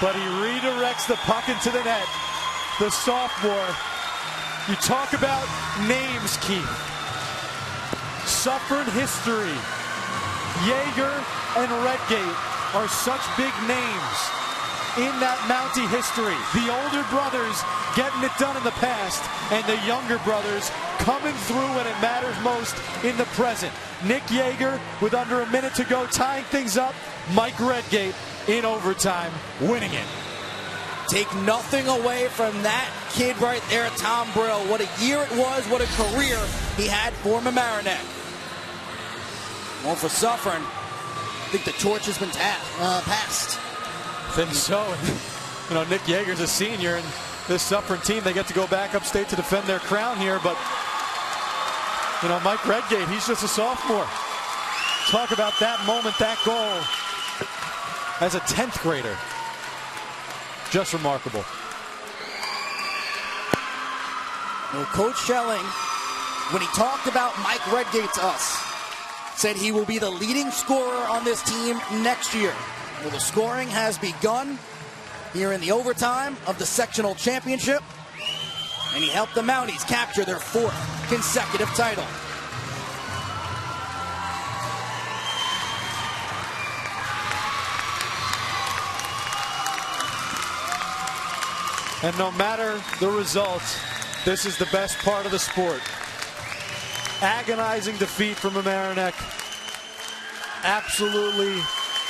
but he redirects the puck into the net. The sophomore. You talk about names, Keith. Suffern history. Yeager and Redgate are such big names in that Mountie history. The older brothers getting it done in the past, and the younger brothers coming through when it matters most in the present. Nick Yeager with under a minute to go tying things up. Mike Redgate in overtime winning it. Take nothing away from that kid right there, Tom Brill. What a year it was, what a career he had for Mamaroneck. Well, for Suffern, I think the torch has been passed. I think so. You know, Nick Yeager's a senior, and this Suffern team, they get to go back upstate to defend their crown here, but you know, Mike Redgate, he's just a sophomore. Talk about that moment, that goal as a 10th grader. Just remarkable. Well, Coach Schelling, when he talked about Mike Redgate to us, said he will be the leading scorer on this team next year. Well, the scoring has begun here in the overtime of the sectional championship, and he helped the Mounties capture their 4th consecutive title. And no matter the results, this is the best part of the sport. Agonizing defeat from Mamaroneck. Absolutely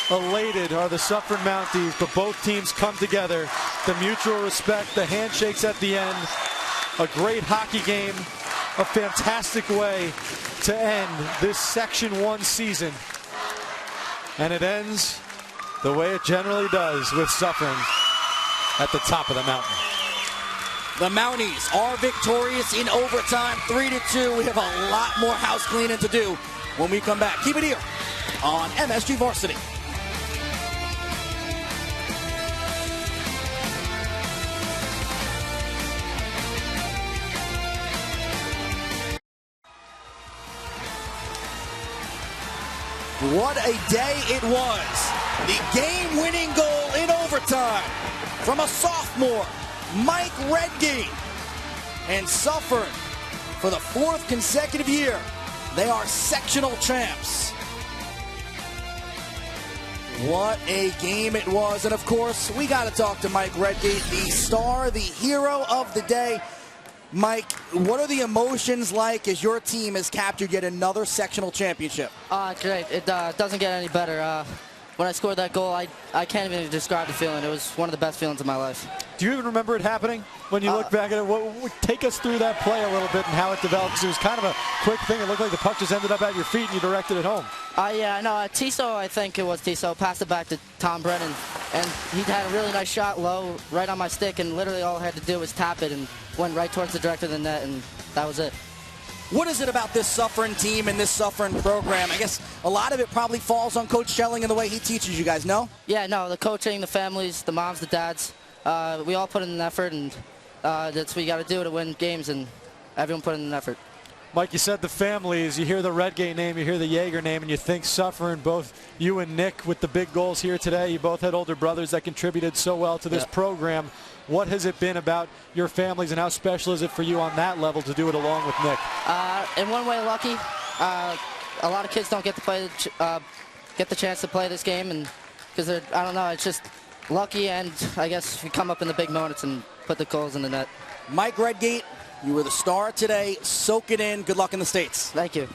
elated are the Suffern Mounties, but both teams come together. The mutual respect, the handshakes at the end. A great hockey game, a fantastic way to end this Section 1 season. And it ends the way it generally does, with Suffern at the top of the mountain. The Mounties are victorious in overtime, 3-2. We have a lot more house cleaning to do when we come back. Keep it here on MSG Varsity. What a day it was. The game-winning goal in overtime from a sophomore, Mike Redgate. And Suffern, for the 4th consecutive year, they are sectional champs. What a game it was. And of course, we got to talk to Mike Redgate, the star, the hero of the day. Mike, what are the emotions like as your team has captured yet another sectional championship? Great. It doesn't get any better. When I scored that goal, I can't even describe the feeling. It was one of the best feelings of my life. Do you even remember it happening? When you look back at it, take us through that play a little bit and how it developed. Because it was kind of a quick thing. It looked like the puck just ended up at your feet and you directed it home. Yeah, no, Tiso, I think it was Tiso, passed it back to Tom Brennan. And he had a really nice shot low, right on my stick. And literally all I had to do was tap it and went right towards the director of the net. And that was it. What is it about this Suffern team and this Suffern program? I guess a lot of it probably falls on Coach Schelling and the way he teaches you guys, no? Yeah, no, the coaching, the families, the moms, the dads, we all put in an effort, and that's what you got to do to win games, and everyone put in an effort. Mike, you said the families. You hear the Redgate name, you hear the Yeager name, and you think Suffern. Both you and Nick with the big goals here today. You both had older brothers that contributed so well to this program. What has it been about your families, and how special is it for you on that level to do it along with Nick? In one way, lucky. A lot of kids don't get to play, get the chance to play this game, and because I don't know, it's just lucky, and I guess you come up in the big moments and put the goals in the net. Mike Redgate, you were the star today. Soak it in. Good luck in the States. Thank you.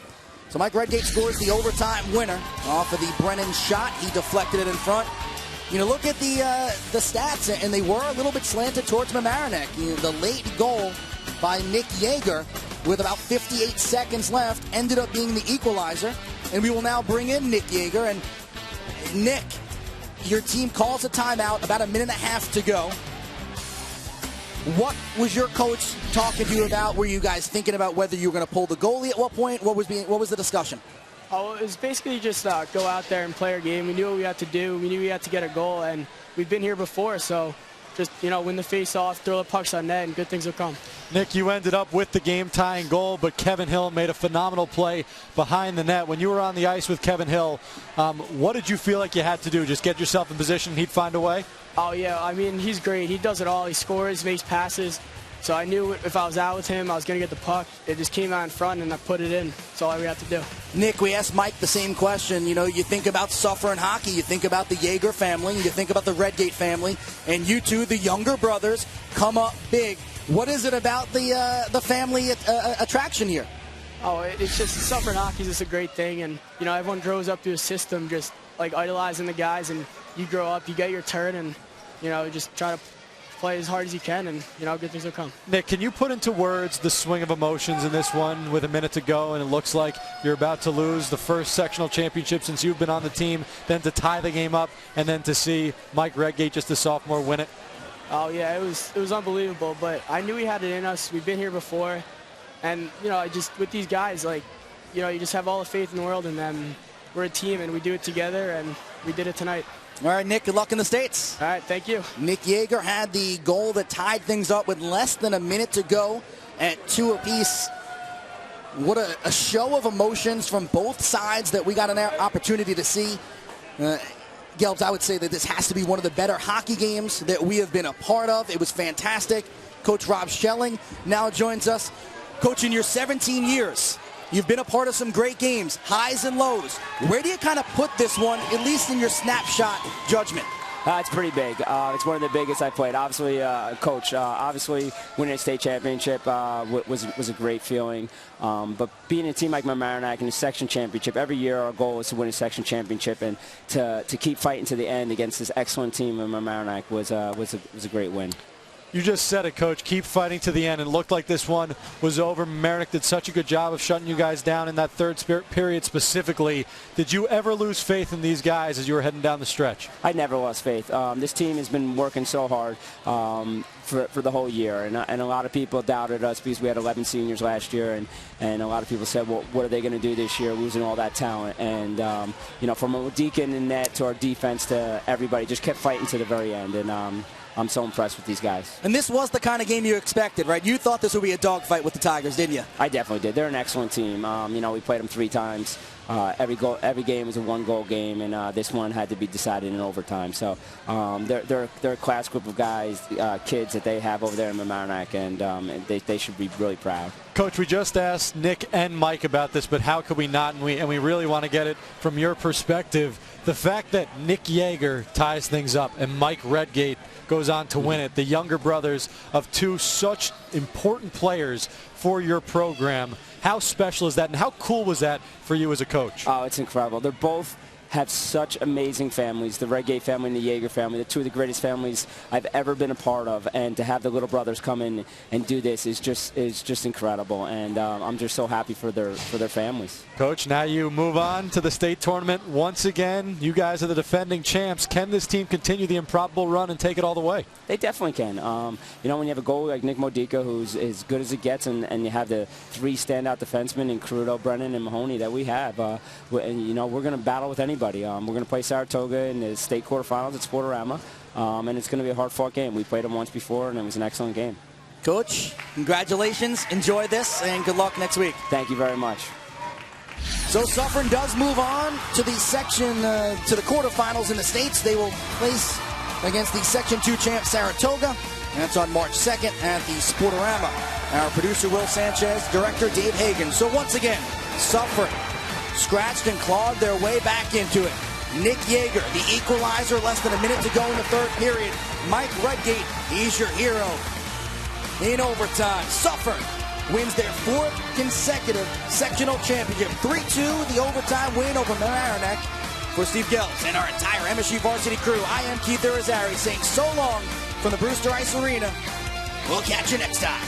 So Mike Redgate scores the overtime winner off of the Brennan shot. He deflected it in front. You know, look at the stats, and they were a little bit slanted towards Mamaroneck. The late goal by Nick Yeager with about 58 seconds left ended up being the equalizer. And we will now bring in Nick Yeager. And Nick, your team calls a timeout, about a minute and a half to go. What was your coach talking to you about? Were you guys thinking about whether you were going to pull the goalie at what point? What was the discussion? Oh, it was basically just go out there and play our game. We knew what we had to do. We knew we had to get a goal, and we've been here before, so just, win the face-off, throw the pucks on net, and good things will come. Nick, you ended up with the game-tying goal, but Kevin Hill made a phenomenal play behind the net. When you were on the ice with Kevin Hill, what did you feel like you had to do? Just get yourself in position and he'd find a way? Oh, yeah. I mean, he's great. He does it all. He scores, makes passes. So I knew if I was out with him, I was going to get the puck. It just came out in front, and I put it in. That's all we had to do. Nick, we asked Mike the same question. You think about Suffern hockey, you think about the Jaeger family, you think about the Redgate family, and you two, the younger brothers, come up big. What is it about the family attraction here? Oh, it's just Suffern hockey is just a great thing, and everyone grows up through a system, just like idolizing the guys, and you grow up, you get your turn, and just try to play as hard as you can, and good things will come. Nick, can you put into words the swing of emotions in this one with a minute to go, and it looks like you're about to lose the first sectional championship since you've been on the team, then to tie the game up, and then to see Mike Redgate, just a sophomore, win it? Oh yeah, it was unbelievable, but I knew we had it in us. We've been here before, and I just, with these guys, like, you just have all the faith in the world in them. We're a team, and we do it together, and we did it tonight. All right, Nick, good luck in the States. All right, thank you. Nick Jaeger had the goal that tied things up with less than a minute to go at 2 apiece. What a show of emotions from both sides that we got an opportunity to see. Gelbs, I would say that this has to be one of the better hockey games that we have been a part of. It was fantastic. Coach Rob Schelling now joins us. Coach, in your 17 years, you've been a part of some great games, highs and lows. Where do you kind of put this one, at least in your snapshot judgment? It's pretty big. It's one of the biggest I played. Obviously, Coach, obviously winning a state championship was a great feeling. But being a team like Mamaroneck in the section championship, every year our goal is to win a section championship, and to keep fighting to the end against this excellent team in Mamaroneck was a great win. You just said it, Coach. Keep fighting to the end. It looked like this one was over. Mamaroneck did such a good job of shutting you guys down in that third period specifically. Did you ever lose faith in these guys as you were heading down the stretch? I never lost faith. This team has been working so hard for the whole year, and a lot of people doubted us because we had 11 seniors last year, and a lot of people said, well, what are they going to do this year, losing all that talent? And from a Deacon and net to our defense to everybody, just kept fighting to the very end, and I'm so impressed with these guys. And this was the kind of game you expected, right? You thought this would be a dogfight with the Tigers, didn't you? I definitely did. They're an excellent team. We played them 3 times. Every game was a 1-goal game, and this one had to be decided in overtime. So they're a class group of guys, kids that they have over there in Mamaroneck, and they should be really proud. Coach, we just asked Nick and Mike about this, but how could we not? And we really want to get it from your perspective. The fact that Nick Jaeger ties things up and Mike Redgate goes on to win it, the younger brothers of 2 such important players for your program. How special is that, and how cool was that for you as a coach? Oh, it's incredible. They're both have such amazing families. The Redgate family and the Jaeger family, the 2 of the greatest families I've ever been a part of, and to have the little brothers come in and do this is just incredible, and I'm just so happy for their families. Coach, now you move on to the state tournament once again. You guys are the defending champs. Can this team continue the improbable run and take it all the way? They definitely can. When you have a goalie like Nick Modica, who's as good as it gets, and you have the 3 standout defensemen in Crudo, Brennan, and Mahoney that we have, and we're going to battle with anybody. We're going to play Saratoga in the state quarterfinals at Sportorama, and it's going to be a hard-fought game. We played them once before, and it was an excellent game. Coach, congratulations. Enjoy this, and good luck next week. Thank you very much. So Suffern does move on to the section, to the quarterfinals in the States. They will place against the Section 2 champ Saratoga. That's on March 2nd at the Sportorama. Our producer, Will Sanchez, director, Dave Hagan. So once again, Suffern scratched and clawed their way back into it. Nick Jaeger, the equalizer, less than a minute to go in the third period. Mike Redgate, he's your hero in overtime. Suffern wins their 4th consecutive sectional championship. 3-2, the overtime win over Mamaroneck. For Steve Gelbs and our entire MSG Varsity crew, I am Keith Irizarry saying so long from the Brewster Ice Arena. We'll catch you next time.